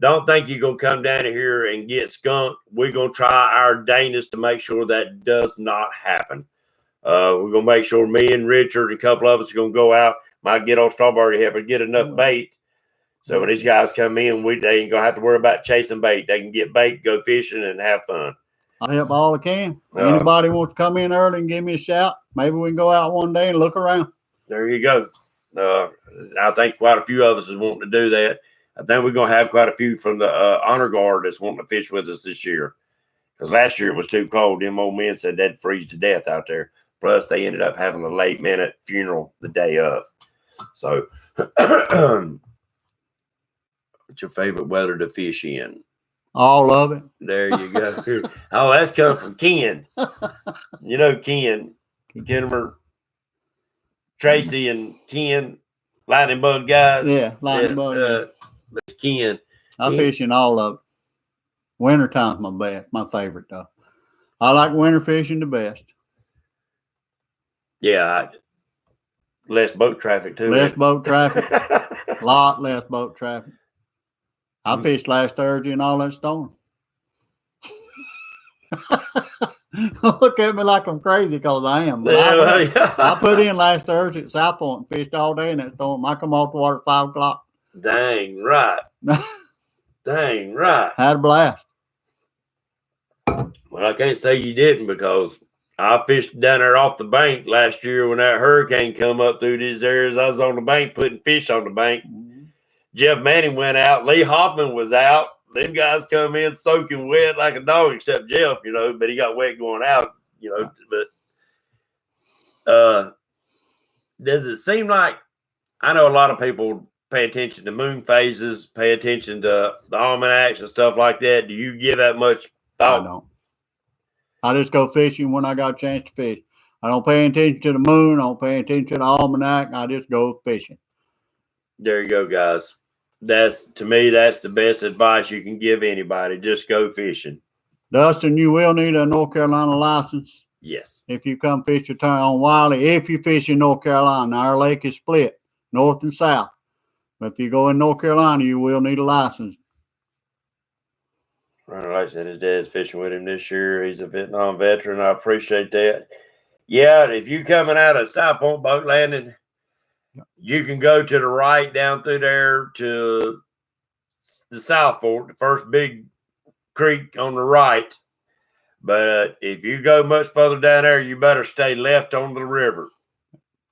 Speaker 1: don't think you're gonna come down here and get skunked. We're gonna try our dangest to make sure that does not happen. We're gonna make sure me and Richard and a couple of us are gonna go out. Might get on Strawberry Head, but get enough bait. So when these guys come in, they ain't gonna have to worry about chasing bait. They can get bait, go fishing, and have fun.
Speaker 2: I'll help all I can. Anybody wants to come in early and give me a shout, maybe we can go out one day and look around.
Speaker 1: There you go. I think quite a few of us is wanting to do that. I think we're going to have quite a few from the honor guard that's wanting to fish with us this year. Because last year it was too cold. Them old men said they'd freeze to death out there. Plus, they ended up having a late-minute funeral the day of. So, what's your favorite weather to fish in?
Speaker 2: All of it.
Speaker 1: There you go. Oh, that's come from Ken. You know Ken. Kennemer, Tracy and Ken, lightning bug guys.
Speaker 2: Yeah, lightning bug.
Speaker 1: But Ken.
Speaker 2: I fish in all of it. Wintertime's my favorite though. I like winter fishing the best.
Speaker 1: Yeah, less boat traffic too.
Speaker 2: Less boat traffic. A lot less boat traffic. I fished last Thursday and all that storm. Look at me like I'm crazy because I am. But I put in last Thursday at South Point and fished all day in that storm. I come off the water at 5 o'clock.
Speaker 1: Dang right. Dang right.
Speaker 2: Had a blast.
Speaker 1: Well, I can't say you didn't because I fished down there off the bank last year when that hurricane come up through these areas. I was on the bank putting fish on the bank. Jeff Manning went out. Lee Hoffman was out. Them guys come in soaking wet like a dog, except Jeff, but he got wet going out, But does it seem like, I know a lot of people pay attention to moon phases, pay attention to the almanacs and stuff like that. Do you give that much thought?
Speaker 2: I don't. I just go fishing when I got a chance to fish. I don't pay attention to the moon. I don't pay attention to the almanac. I just go fishing.
Speaker 1: There you go, guys. To me, that's the best advice you can give anybody. Just go fishing.
Speaker 2: Dustin, you will need a North Carolina license.
Speaker 1: Yes.
Speaker 2: If you come fish your turn on Wiley, if you fish in North Carolina, our lake is split, north and south. But if you go in North Carolina, you will need a license.
Speaker 1: Like I said, his dad's fishing with him this year. He's a Vietnam veteran. I appreciate that. Yeah, if you coming out of South Point boat landing, you can go to the right down through there to the South Fork, the first big creek on the right. But if you go much further down there, you better stay left on the river.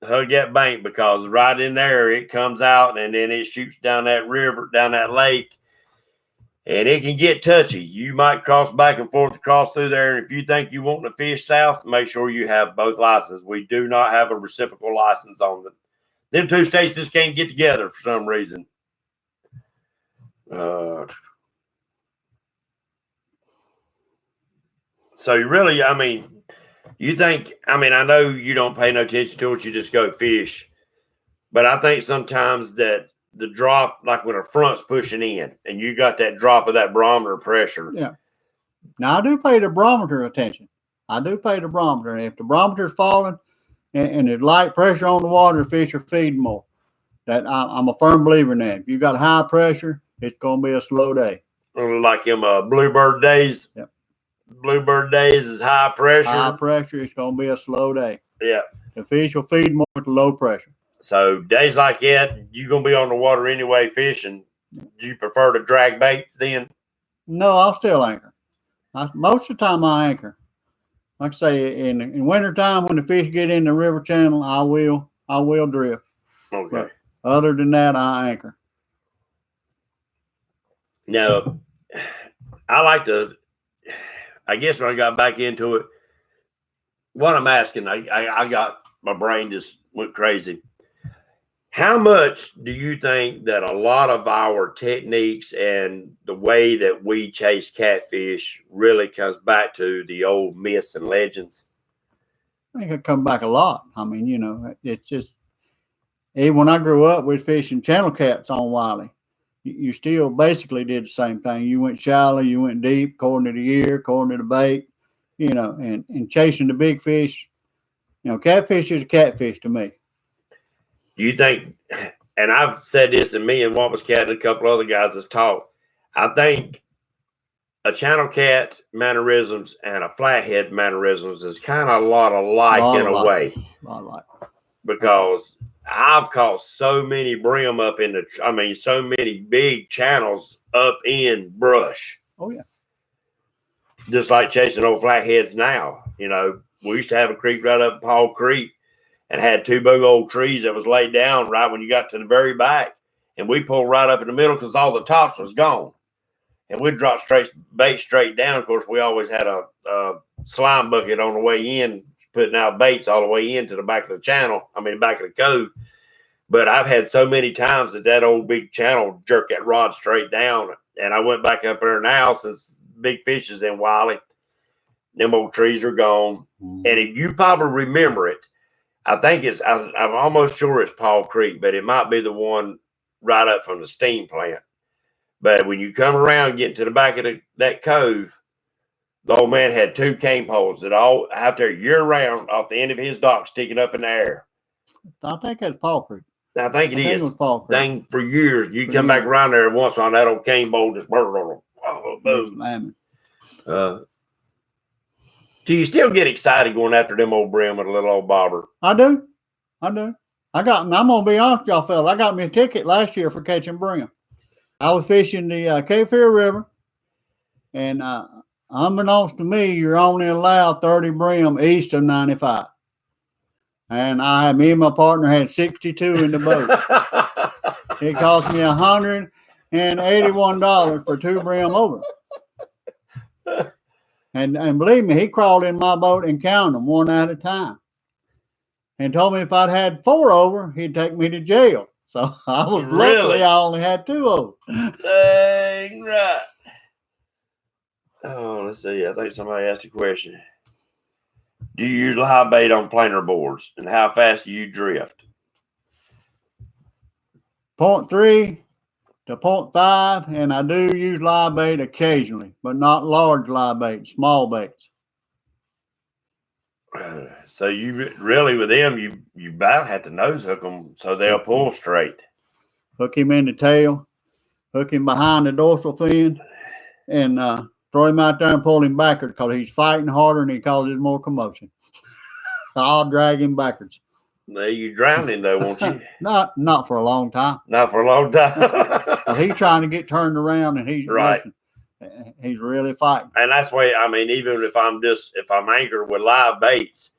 Speaker 1: Hug that bank because right in there it comes out and then it shoots down that river, down that lake. And it can get touchy. You might cross back and forth across through there. And if you think you want to fish south, make sure you have both licenses. We do not have a reciprocal license on them. Them two states just can't get together for some reason. So you really, you think, I know you don't pay no attention to it. You just go fish. But I think sometimes that the drop, like when a front's pushing in and you got that drop of that barometer pressure.
Speaker 2: Yeah. Now, I do pay the barometer attention. I do pay the barometer. And if the barometer's falling and there's light pressure on the water, the fish are feeding more. I'm a firm believer in that. If you got high pressure, it's going to be a slow day.
Speaker 1: Like them bluebird days.
Speaker 2: Yep.
Speaker 1: Bluebird days is high pressure.
Speaker 2: High pressure, it's going to be a slow day.
Speaker 1: Yeah.
Speaker 2: The fish will feed more at low pressure.
Speaker 1: So days like that, you're going to be on the water anyway fishing. Do you prefer to drag baits then?
Speaker 2: No, I'll still anchor. Most of the time I anchor. Like I say, in wintertime when the fish get in the river channel, I will drift.
Speaker 1: Okay.
Speaker 2: But other than that, I anchor.
Speaker 1: Now, I guess when I got back into it, what I'm asking, I got, my brain just went crazy. How much do you think that a lot of our techniques and the way that we chase catfish really comes back to the old myths and legends?
Speaker 2: I think it come back a lot. I mean, it's just, even when I grew up with fishing channel cats on Wiley, you still basically did the same thing. You went shallow, you went deep, according to the year, according to the bait, and chasing the big fish. Catfish is a catfish to me.
Speaker 1: Do you think, and I've said this, and me and Wampus Cat and a couple other guys has talked, I think a channel cat mannerisms and a flathead mannerisms is kind of a lot alike in a way.
Speaker 2: A lot alike.
Speaker 1: Because I've caught so many brim up in so many big channels up in brush.
Speaker 2: Oh, yeah.
Speaker 1: Just like chasing old flatheads now. We used to have a creek right up Paul Creek and had two big old trees that was laid down right when you got to the very back. And we pulled right up in the middle because all the tops was gone. And we'd drop bait straight down. Of course, we always had a slime bucket on the way in, putting out baits all the way into the back of the channel. Back of the cove. But I've had so many times that old big channel jerked that rod straight down. And I went back up there now since big fish is in Wiley. Them old trees are gone. Mm-hmm. And if you probably remember it, I think I'm almost sure it's Paul Creek, but it might be the one right up from the steam plant. But when you come around, get to the back of that cove, the old man had two cane poles that all out there year round off the end of his dock sticking up in the air.
Speaker 2: I think that's Paul Creek.
Speaker 1: I think it is.
Speaker 2: It was Paul Creek.
Speaker 1: Dang, for years. You come back around there once on that old cane pole just boom. Do you still get excited going after them old brim with a little old bobber?
Speaker 2: I do. I'm gonna be honest with y'all fellas. I got me a ticket last year for catching brim. I was fishing the Cape Fear River, and unbeknownst to me, you're only allowed 30 brim east of 95. And me and my partner had 62 in the boat. It cost me $181 for 2 brim over. And believe me, he crawled in my boat and counted them one at a time. And told me if I'd had 4 over, he'd take me to jail. So I was lucky I only had 2 over.
Speaker 1: Dang right. Oh, let's see. I think somebody asked a question. Do you use live bait on planer boards, and how fast do you drift?
Speaker 2: 0.3 to 0.5, and I do use live bait occasionally, but not large live bait, small baits.
Speaker 1: So you really, with them, you about have to nose hook them so they'll pull straight.
Speaker 2: Hook him in the tail, hook him behind the dorsal fin, and throw him out there and pull him backwards because he's fighting harder and he causes more commotion. I'll drag him backwards.
Speaker 1: You drowning though, won't you?
Speaker 2: Not for a long time.
Speaker 1: Not for a long time.
Speaker 2: He's trying to get turned around and he's
Speaker 1: right.
Speaker 2: He's really fighting.
Speaker 1: And that's why even if I'm anchored with live baits,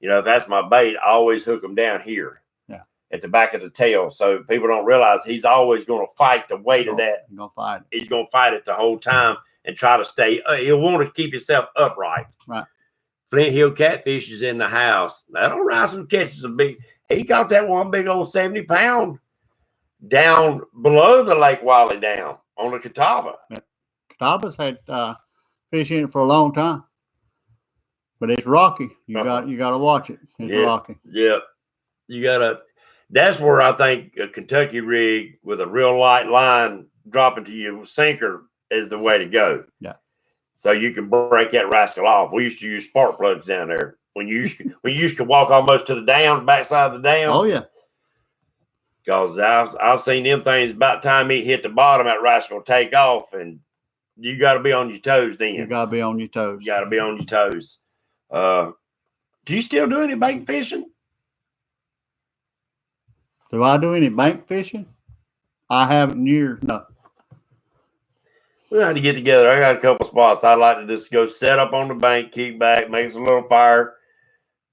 Speaker 1: if that's my bait, I always hook them down here.
Speaker 2: Yeah.
Speaker 1: At the back of the tail. So people don't realize he's always going to fight the weight of that.
Speaker 2: He's going to fight it.
Speaker 1: He's going to fight it the whole time and try to stay. He'll want to keep himself upright.
Speaker 2: Right.
Speaker 1: Flint Hill Catfish is in the house. That old Ryson catches he got that one big old 70-pound down below the Lake Wiley Dam on the Catawba.
Speaker 2: Yeah. Catawba's had fish in it for a long time. But it's rocky. You got to watch it. It's rocky.
Speaker 1: Yeah. You got to. That's where I think a Kentucky rig with a real light line dropping to your sinker is the way to go.
Speaker 2: Yeah.
Speaker 1: So you can break that rascal off. We used to use spark plugs down there when you used to walk almost to the dam, backside of the dam.
Speaker 2: Oh yeah.
Speaker 1: Because I've seen them things about the time it hit the bottom, that rascal will take off, and you got to be on your toes then.
Speaker 2: You got to be on your toes.
Speaker 1: You got to be on your toes. Do you still do any bait fishing?
Speaker 2: Do I do any bank fishing? I haven't in years. No.
Speaker 1: We had to get together. I got a couple spots I'd like to just go set up on the bank, keep back, make some little fire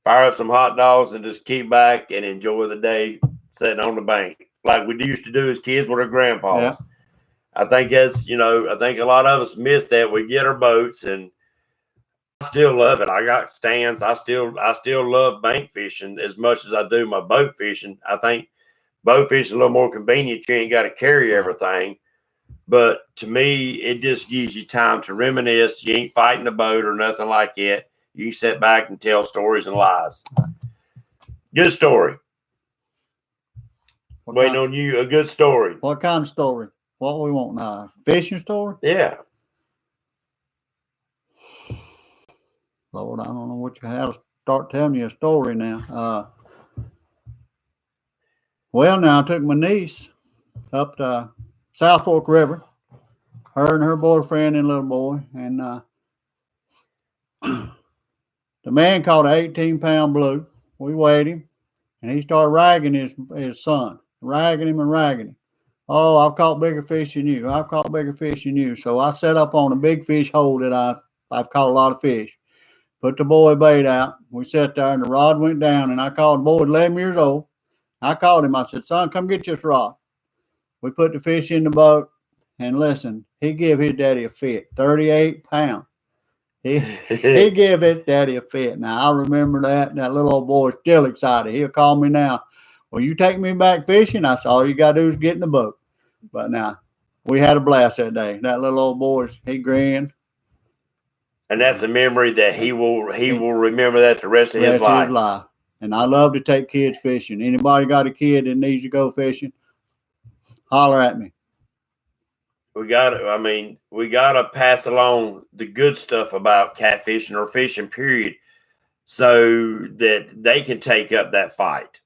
Speaker 1: up some hot dogs, and just keep back and enjoy the day sitting on the bank like we used to do as kids with our grandpas.
Speaker 2: Yeah.
Speaker 1: I think that's, I think a lot of us miss that. We get our boats, and I still love it. I got stands. I still love bank fishing as much as I do my boat fishing. I think boat fishing is a little more convenient. You ain't got to carry everything. But to me, it just gives you time to reminisce. You ain't fighting the boat or nothing like that. You sit back and tell stories and lies. Good story. Waiting on you, a good story.
Speaker 2: What kind of story? What we want now? Fishing story?
Speaker 1: Yeah.
Speaker 2: Lord, I don't know what you have to start telling you a story now. Well, now I took my niece up to South Fork River, her and her boyfriend and little boy, and the man caught an 18-pound blue. We weighed him, and he started ragging his son, ragging him. Oh, I've caught bigger fish than you. I've caught bigger fish than you. So I set up on a big fish hole that I've caught a lot of fish. Put the boy bait out. We sat there, and the rod went down, and I called the boy, 11 years old. I called him. I said, son, come get this rod. We put the fish in the boat, and listen, he gave his daddy a fit, 38 pounds. He gave his daddy a fit. Now, I remember that, and that little old boy is still excited. He'll call me now. Well, you take me back fishing? I said, all you got to do is get in the boat. But now, we had a blast that day. That little old boy, he grinned.
Speaker 1: And that's a memory that he will remember that the rest of his life.
Speaker 2: And I love to take kids fishing. Anybody got a kid that needs to go fishing, holler at me.
Speaker 1: We got to pass along the good stuff about catfishing or fishing, period, so that they can take up that fight.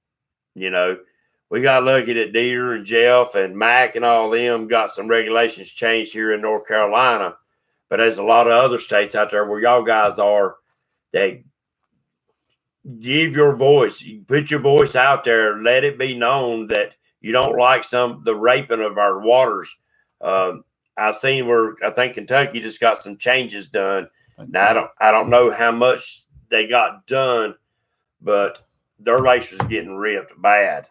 Speaker 1: We got lucky that Dieter and Jeff and Mac and all them got some regulations changed here in North Carolina. But there's a lot of other states out there where y'all guys are that give your voice, you put your voice out there, let it be known that you don't like the raping of our waters. I've seen where I think Kentucky just got some changes done. Now I don't know how much they got done, but their lakes was getting ripped bad.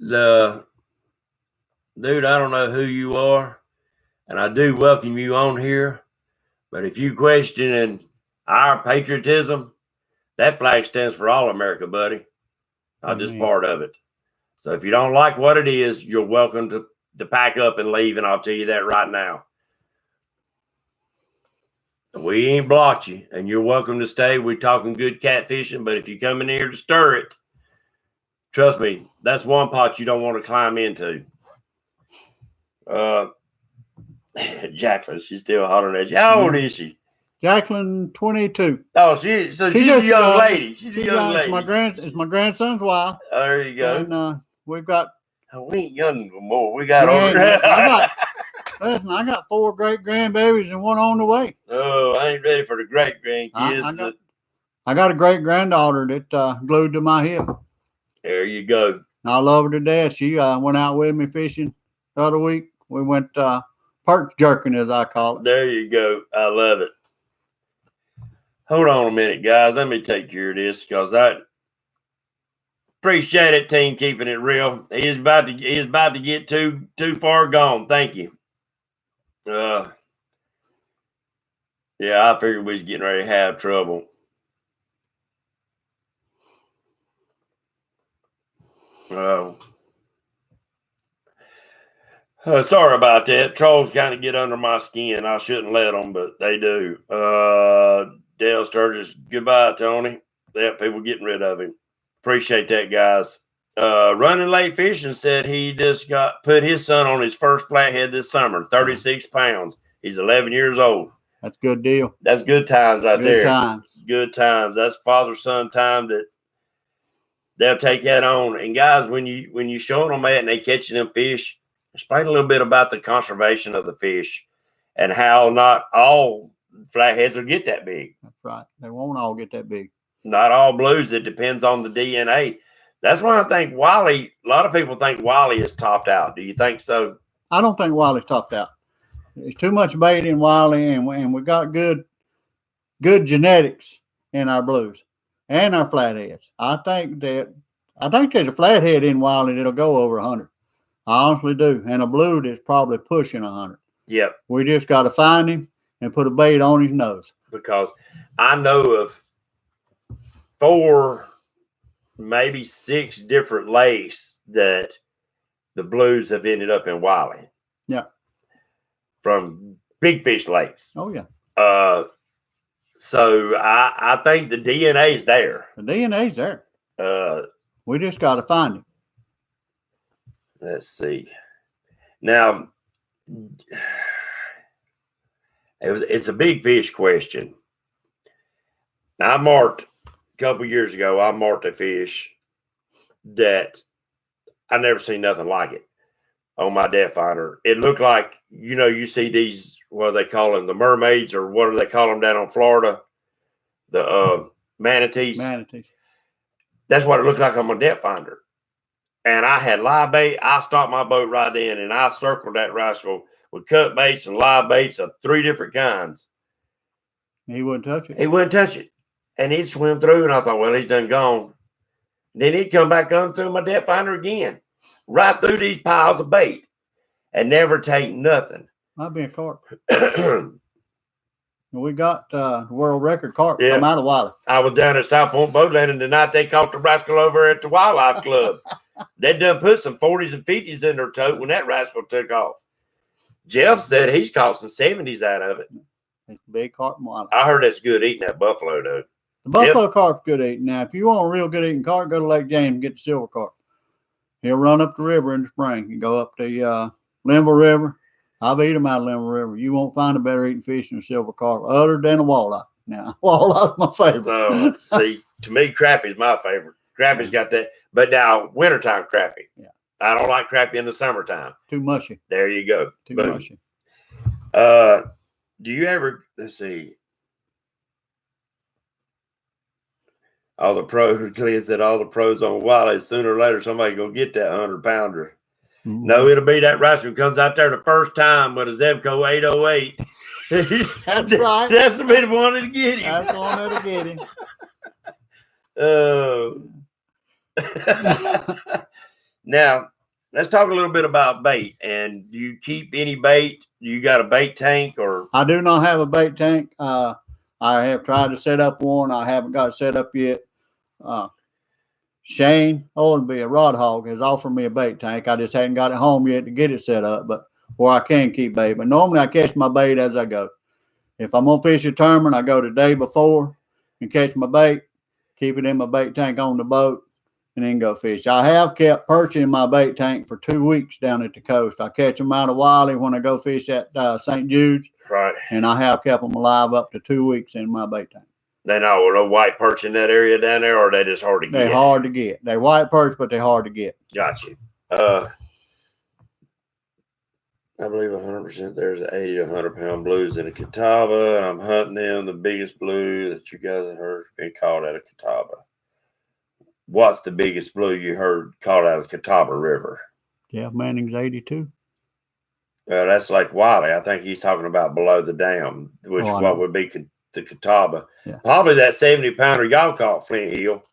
Speaker 1: Dude, I don't know who you are, and I do welcome you on here. But if you questioning our patriotism, that flag stands for all America, buddy. Not just part of it. So if you don't like what it is, you're welcome to pack up and leave, and I'll tell you that right now. We ain't blocked you, and you're welcome to stay. We're talking good catfishing, but if you come in here to stir it, trust me, that's one pot you don't want to climb into. Jacqueline, she's still hollering at you. How old is she?
Speaker 2: Jacqueline, 22.
Speaker 1: Oh, she's a young lady. She's a young lady.
Speaker 2: It's my grandson's wife.
Speaker 1: Oh, there you go.
Speaker 2: And we've got.
Speaker 1: We ain't young no more. We got older.
Speaker 2: Listen, I got 4 great grandbabies and one on the way.
Speaker 1: Oh, I ain't ready for the great grandkids.
Speaker 2: I got a great granddaughter that glued to my hip.
Speaker 1: There you go.
Speaker 2: I love her to death. She went out with me fishing the other week. We went perch jerking, as I call it.
Speaker 1: There you go. I love it. Hold on a minute, guys. Let me take care of this because I appreciate it, team, keeping it real. He is about to get too far gone. Thank you. Yeah, I figured we was getting ready to have trouble. Sorry about that. Trolls kind of get under my skin. I shouldn't let them, but they do. Dale Sturgis, goodbye, Tony. Yeah, people getting rid of him. Appreciate that, guys. Running Late Fishing said he just put his son on his first flathead this summer, 36 pounds. He's 11 years old.
Speaker 2: That's a good deal.
Speaker 1: That's good times right there.
Speaker 2: Good times.
Speaker 1: Good times. That's father-son time that they'll take that on. And guys, when you showing them that and they catching them fish, explain a little bit about the conservation of the fish and how not all flatheads will get that big.
Speaker 2: That's right. They won't all get that big.
Speaker 1: Not all blues. It depends on the DNA. That's why I think Wiley, a lot of people think Wiley is topped out. Do you think so?
Speaker 2: I don't think Wiley's topped out. There's too much bait in Wiley, and we got good genetics in our blues and our flatheads. I think there's a flathead in Wiley that'll go over 100. I honestly do. And a blue that's probably pushing 100.
Speaker 1: Yep.
Speaker 2: We just got to find him and put a bait on his nose.
Speaker 1: Because I know of 4, maybe 6 different lakes that the blues have ended up in Wiley.
Speaker 2: Yeah.
Speaker 1: From big fish lakes.
Speaker 2: Oh, yeah.
Speaker 1: So I think the DNA is there.
Speaker 2: The DNA's there. We just got to find him.
Speaker 1: Let's see. Now, it's a big fish question. Now, a couple years ago, I marked a fish that I never seen nothing like it on my depth finder. It looked like, you see these, what do they call them, the mermaids, or what do they call them down on Florida? The manatees.
Speaker 2: Manatees.
Speaker 1: That's what it looked like on my depth finder. And I had live bait. I stopped my boat right then, and I circled that rascal with cut baits and live baits of 3 different kinds.
Speaker 2: He wouldn't touch it.
Speaker 1: He wouldn't touch it. And he'd swim through, and I thought, well, he's done gone. Then he'd come back up through my depth finder again, right through these piles of bait, and never take nothing.
Speaker 2: Might be a carp. We got world record carp from out of Wiley.
Speaker 1: I was down at South Point Boat Landing the night they caught the rascal over at the Wildlife Club. They done put some 40s and 50s in their tote when that rascal took off. Jeff said he's caught some 70s out of it.
Speaker 2: It's a big carp from Wiley.
Speaker 1: I heard that's good eating that buffalo, though.
Speaker 2: The buffalo carp's good eating. Now, if you want a real good eating carp, go to Lake James and get the silver carp. He'll run up the river in the spring. You go up the Linville River. I've eaten them out of Linville River. You won't find a better eating fish than a silver carp other than a walleye. Now, walleye's my favorite.
Speaker 1: See, to me, crappie's my favorite. Crappie's got that. But now, wintertime crappie.
Speaker 2: Yeah.
Speaker 1: I don't like crappie in the summertime.
Speaker 2: Too mushy.
Speaker 1: There you go.
Speaker 2: Too mushy.
Speaker 1: Do you ever, let's see. All the pros, Glenn said all the pros on Wiley, sooner or later somebody gonna get that 100-pounder. Mm-hmm. No, it'll be that rascal who comes out there the first time with a Zebco 808.
Speaker 2: That's right.
Speaker 1: That's the one that wanted to get him.
Speaker 2: That's the one that'll get him.
Speaker 1: Now, let's talk a little bit about bait. And do you keep any bait? You got a bait tank, or?
Speaker 2: I do not have a bait tank. I have tried to set up one. I haven't got it set up yet. Shane Oldby, a rod hog, has offered me a bait tank. I just hadn't got it home yet to get it set up, but where I can keep bait. But normally I catch my bait as I go. If I'm gonna fish a tournament, I go the day before and catch my bait, keep it in my bait tank on the boat, and then go fish. I have kept perching in my bait tank for 2 weeks down at the coast. I catch them out of Wiley when I go fish at St. Jude's.
Speaker 1: Right.
Speaker 2: And I have kept them alive up to 2 weeks in my bait tank.
Speaker 1: They know no white perch in that area down there, or are they just hard to get?
Speaker 2: They're hard to get. They're white perch, but they're hard to get.
Speaker 1: Got you. I believe 100% there's 80 to 100-pound blues in a Catawba, and I'm hunting them. The biggest blue that you guys have heard been caught out of Catawba. What's the biggest blue you heard caught out of the Catawba River?
Speaker 2: Yeah, Manning's 82.
Speaker 1: That's Lake Wiley. I think he's talking about below the dam, which what would be the Catawba.
Speaker 2: Yeah.
Speaker 1: Probably that 70-pounder y'all caught Flint Hill.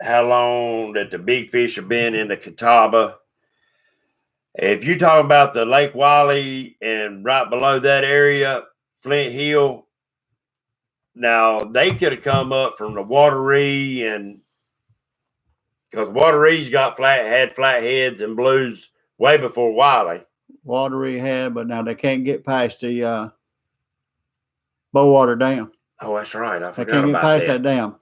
Speaker 1: How long that the big fish have been in the Catawba? If you talk about the Lake Wiley and right below that area, Flint Hill, now they could have come up from the Wateree and Because Wateree's had flatheads and blues way before Wiley.
Speaker 2: Watery had, but now they can't get past the Bowater Dam.
Speaker 1: Oh, that's right. I
Speaker 2: They
Speaker 1: forgot
Speaker 2: can't get
Speaker 1: about
Speaker 2: past
Speaker 1: that.
Speaker 2: that dam.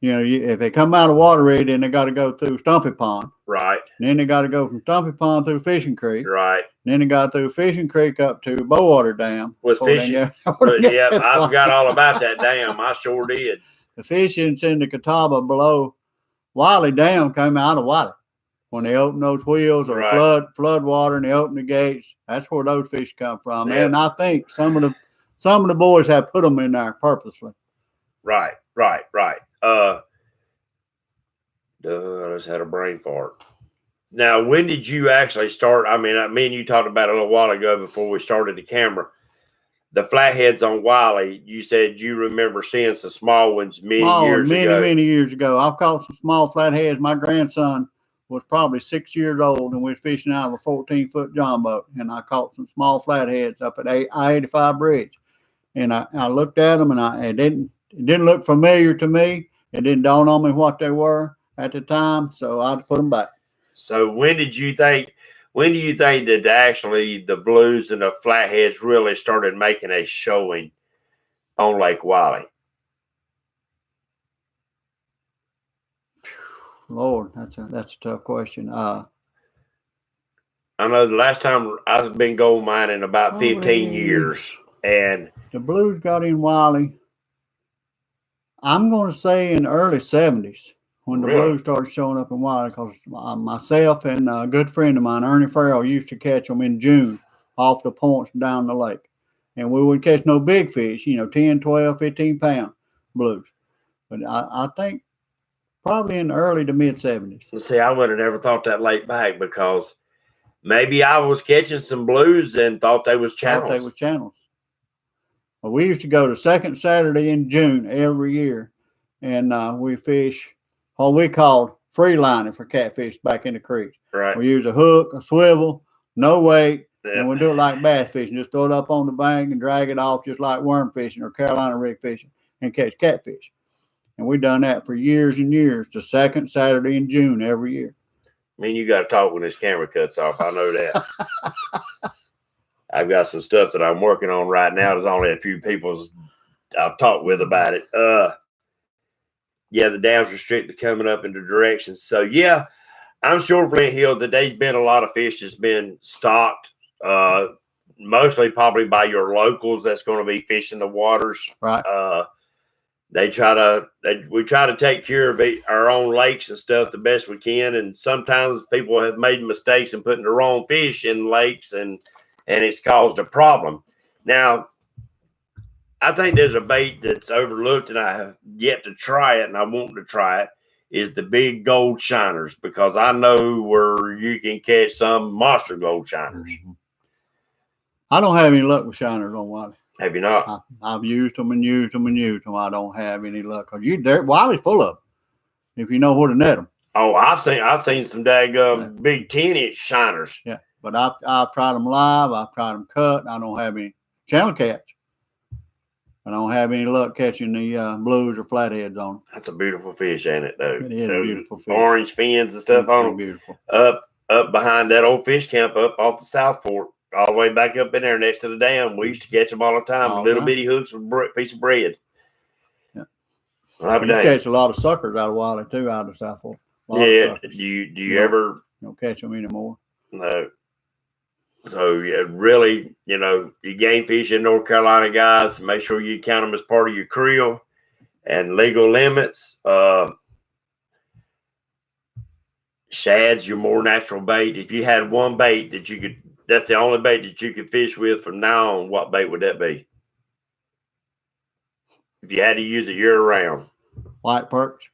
Speaker 2: You know, if they come out of Watery, then they got to go through Stumpy Pond.
Speaker 1: Right.
Speaker 2: And then they got to go from Stumpy Pond through Fishing Creek.
Speaker 1: Right.
Speaker 2: And then they got through Fishing Creek up to Bowater Dam.
Speaker 1: Was fishing. Yep, I forgot all about that dam. I sure did.
Speaker 2: The fishing's in the Catawba below Wiley Dam came out of Wiley. When they open those wheels or flood water and they open the gates, that's where those fish come from. Yep. And I think some of the boys have put them in there purposely.
Speaker 1: Right. I just had a brain fart. Now, when did you actually start? I mean, me and you talked about it a little while ago before we started the camera. The flatheads on Wiley, you said you remember seeing some small ones many years ago.
Speaker 2: I've caught some small flatheads. My grandson was probably 6 years old, and we were fishing out of a 14-foot John boat, and I caught some small flatheads up at I-85 bridge. And I looked at them, and it didn't look familiar to me. It didn't dawn on me what they were at the time, so I put them back.
Speaker 1: So when do you think that actually the blues and the flatheads really started making a showing on Lake Wiley?
Speaker 2: Lord, that's a tough question.
Speaker 1: I know the last time I've been gold mining about 15 years, and
Speaker 2: the blues got in Wiley. I'm going to say in the early 70s when the blues started showing up in Wiley, because myself and a good friend of mine, Ernie Farrell, used to catch them in June off the points down the lake. And we wouldn't catch no big fish, 10, 12, 15-pound blues. But I think probably in the early to mid-70s.
Speaker 1: See, I would have never thought that late back, because maybe I was catching some blues and thought they was channels.
Speaker 2: Well, we used to go to second Saturday in June every year, and we fish what we called free lining for catfish back in the creek.
Speaker 1: Right.
Speaker 2: We use a hook, a swivel, no weight, and we do it like bass fishing. Just throw it up on the bank and drag it off just like worm fishing or Carolina rig fishing and catch catfish. And we've done that for years and years, the second Saturday in June every year.
Speaker 1: I mean, you got to talk when this camera cuts off. I know that. I've got some stuff that I'm working on right now. There's only a few people I've talked with about it. Yeah, the dam's restricted coming up into directions. So, yeah, I'm sure Flint Hill that there's been a lot of fish that's been stocked, mostly probably by your locals that's going to be fishing the waters.
Speaker 2: Right.
Speaker 1: We try to take care of our own lakes and stuff the best we can. And sometimes people have made mistakes in putting the wrong fish in lakes, and it's caused a problem. Now, I think there's a bait that's overlooked, and I have yet to try it, and I want to try it, is the big gold shiners, because I know where you can catch some monster gold shiners.
Speaker 2: I don't have any luck with shiners on Wiley.
Speaker 1: Have you not?
Speaker 2: I've used them and used them and used them. I don't have any luck. Wiley's full of them, if you know where to net them.
Speaker 1: Oh, I've seen some daggum big 10-inch shiners.
Speaker 2: Yeah, but I've tried them live. I've tried them cut. I don't have any channel catch. I don't have any luck catching the blues or flatheads on them.
Speaker 1: That's a beautiful fish, ain't it, though?
Speaker 2: It is a beautiful fish.
Speaker 1: Orange fins and stuff on them.
Speaker 2: Beautiful.
Speaker 1: Up behind that old fish camp up off the South Fork, all the way back up in there next to the dam. We used to catch them all the time. Little bitty hooks with a piece of bread.
Speaker 2: Yeah. You catch a lot of suckers out of Wiley, too, out of South Fork.
Speaker 1: Yeah. Do you ever?
Speaker 2: You don't catch them anymore.
Speaker 1: No. So, yeah, really, you game fish in North Carolina, guys, make sure you count them as part of your creel and legal limits. Shad's your more natural bait. If you had one bait that you could, that's the only bait that you could fish with from now on, what bait would that be? If you had to use it year round.
Speaker 2: White perch.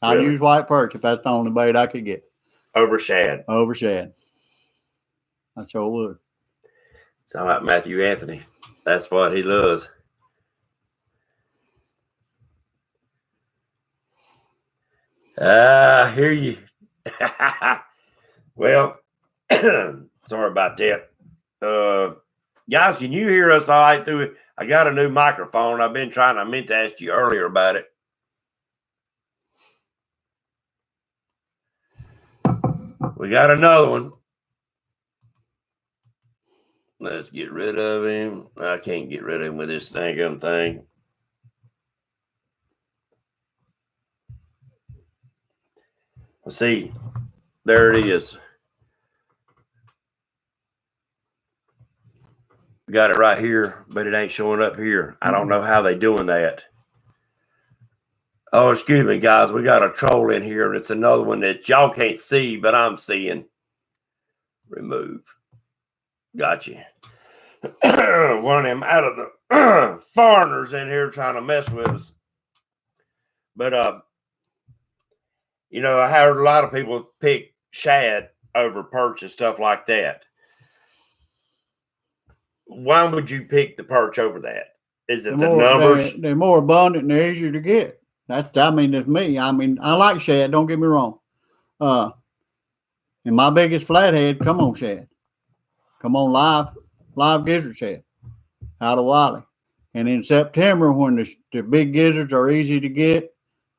Speaker 2: I'd use white perch if that's the only bait I could get.
Speaker 1: Over shad.
Speaker 2: Over shad. I sure would.
Speaker 1: Sound like Matthew Anthony. That's what he loves. I hear you. Well, sorry about that. Guys, can you hear us all right through it? I got a new microphone. I meant to ask you earlier about it. We got another one. Let's get rid of him. I can't get rid of him with this dang thing. Let's see. There it is. We got it right here, but it ain't showing up here. I don't know how they doing that. Oh, excuse me, guys. We got a troll in here, and it's another one that y'all can't see, but I'm seeing. Remove. Gotcha. One of them out of the foreigners in here trying to mess with us. But, you know, I heard a lot of people pick shad over perch and stuff like that. Why would you pick the perch over that? Is it the numbers?
Speaker 2: They're more abundant and they're easier to get. That's me. I mean, I like shad. Don't get me wrong. And my biggest flathead, come on, shad. Come on, live gizzard shad out of Wiley. And in September, when the big gizzards are easy to get,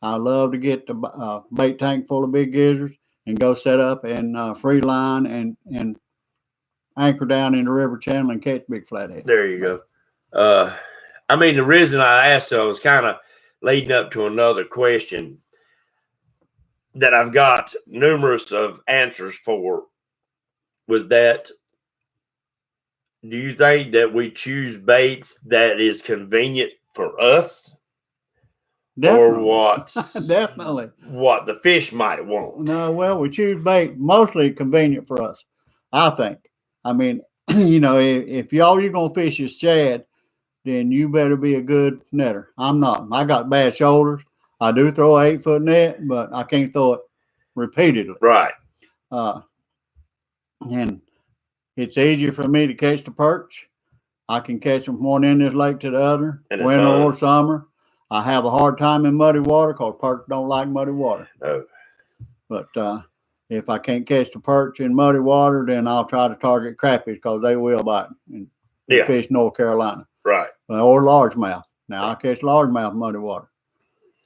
Speaker 2: I love to get the bait tank full of big gizzards and go set up and free line and anchor down in the river channel and catch big flathead.
Speaker 1: There you go. I mean, the reason I asked, I was kind of leading up to another question that I've got numerous of answers for. Was that, do you think that we choose baits that is convenient for us?
Speaker 2: Definitely.
Speaker 1: Or what?
Speaker 2: Definitely.
Speaker 1: What the fish might want?
Speaker 2: No, well, we choose bait mostly convenient for us, I think. I mean, you know, if all you're going to fish is shad, then you better be a good netter. I'm not. I got bad shoulders. I do throw an 8-foot net, but I can't throw it repeatedly.
Speaker 1: Right.
Speaker 2: And it's easier for me to catch the perch. I can catch them from one end of this lake to the other, winter or summer. I have a hard time in muddy water because perch don't like muddy water.
Speaker 1: No.
Speaker 2: But if I can't catch the perch in muddy water, then I'll try to target crappies because they will bite and fish North Carolina.
Speaker 1: Right.
Speaker 2: Or largemouth. Now, I catch largemouth in muddy water.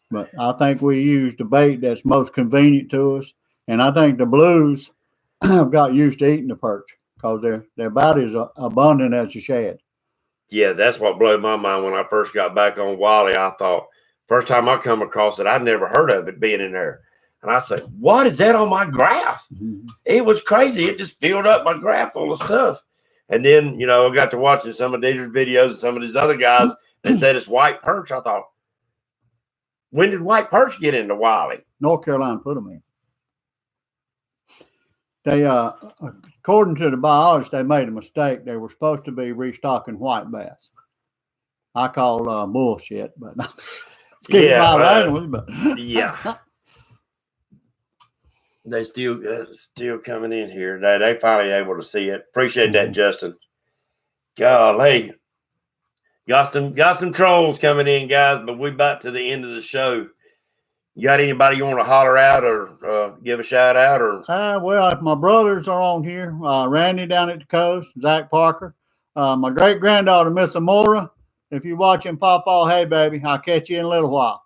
Speaker 2: But I think we use the bait that's most convenient to us. And I think the blues have got used to eating the perch because they're about as abundant as the shad.
Speaker 1: Yeah, that's what blew my mind when I first got back on Wally. I thought, first time I come across it, I'd never heard of it being in there. And I said, what is that on my graph? Mm-hmm. It was crazy. It just filled up my graph full of stuff. And then, you know, I got to watching some of these videos and some of these other guys that said it's white perch. I thought, when did white perch get into Wiley?
Speaker 2: North Carolina put them in. They, according to the biologists, they made a mistake. They were supposed to be restocking white bass. I call bullshit, but
Speaker 1: yeah. They still coming in here. They finally able to see it. Appreciate that, Justin. Golly. Got some trolls coming in, guys, but we about to the end of the show. You got anybody you want to holler out or give a shout out? Or
Speaker 2: well, if my brothers are on here, Randy down at the coast, Zach Parker, my great granddaughter, Miss Amora. If you're watching Pawpaw, hey baby, I'll catch you in a little while.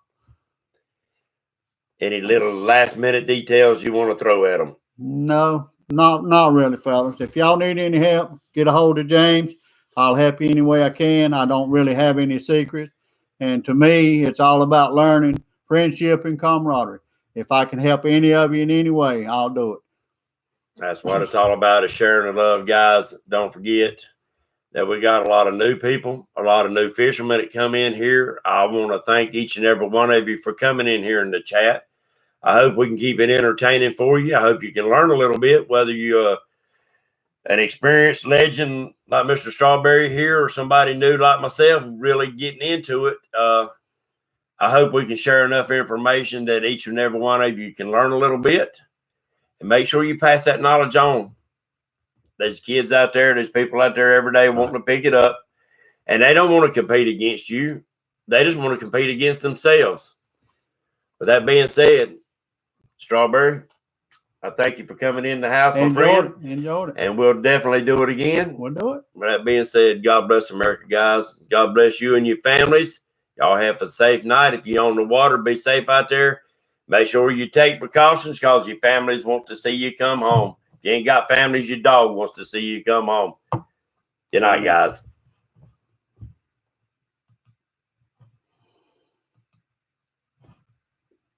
Speaker 1: Any little last minute details you want to throw at them?
Speaker 2: No, not really, fellas. If y'all need any help, get a hold of James. I'll help you any way I can. I don't really have any secrets. And to me, it's all about learning, friendship, and camaraderie. If I can help any of you in any way, I'll do it.
Speaker 1: That's what it's all about, is sharing the love, guys. Don't forget that we got a lot of new people, a lot of new fishermen that come in here. I want to thank each and every one of you for coming in here in the chat. I hope we can keep it entertaining for you. I hope you can learn a little bit, whether you're an experienced legend like Mr. Strawberry here or somebody new like myself really getting into it. I hope we can share enough information that each and every one of you can learn a little bit. And make sure you pass that knowledge on. There's kids out there, there's people out there every day wanting to pick it up. And they don't want to compete against you. They just want to compete against themselves. With that being said, Strawberry, I thank you for coming in the house, my friend.
Speaker 2: Enjoyed it.
Speaker 1: And we'll definitely do it again.
Speaker 2: We'll do it.
Speaker 1: With that being said, God bless America, guys. God bless you and your families. Y'all have a safe night. If you're on the water, be safe out there. Make sure you take precautions because your families want to see you come home. you ain't got families, your dog wants to see you come home. Good night, guys.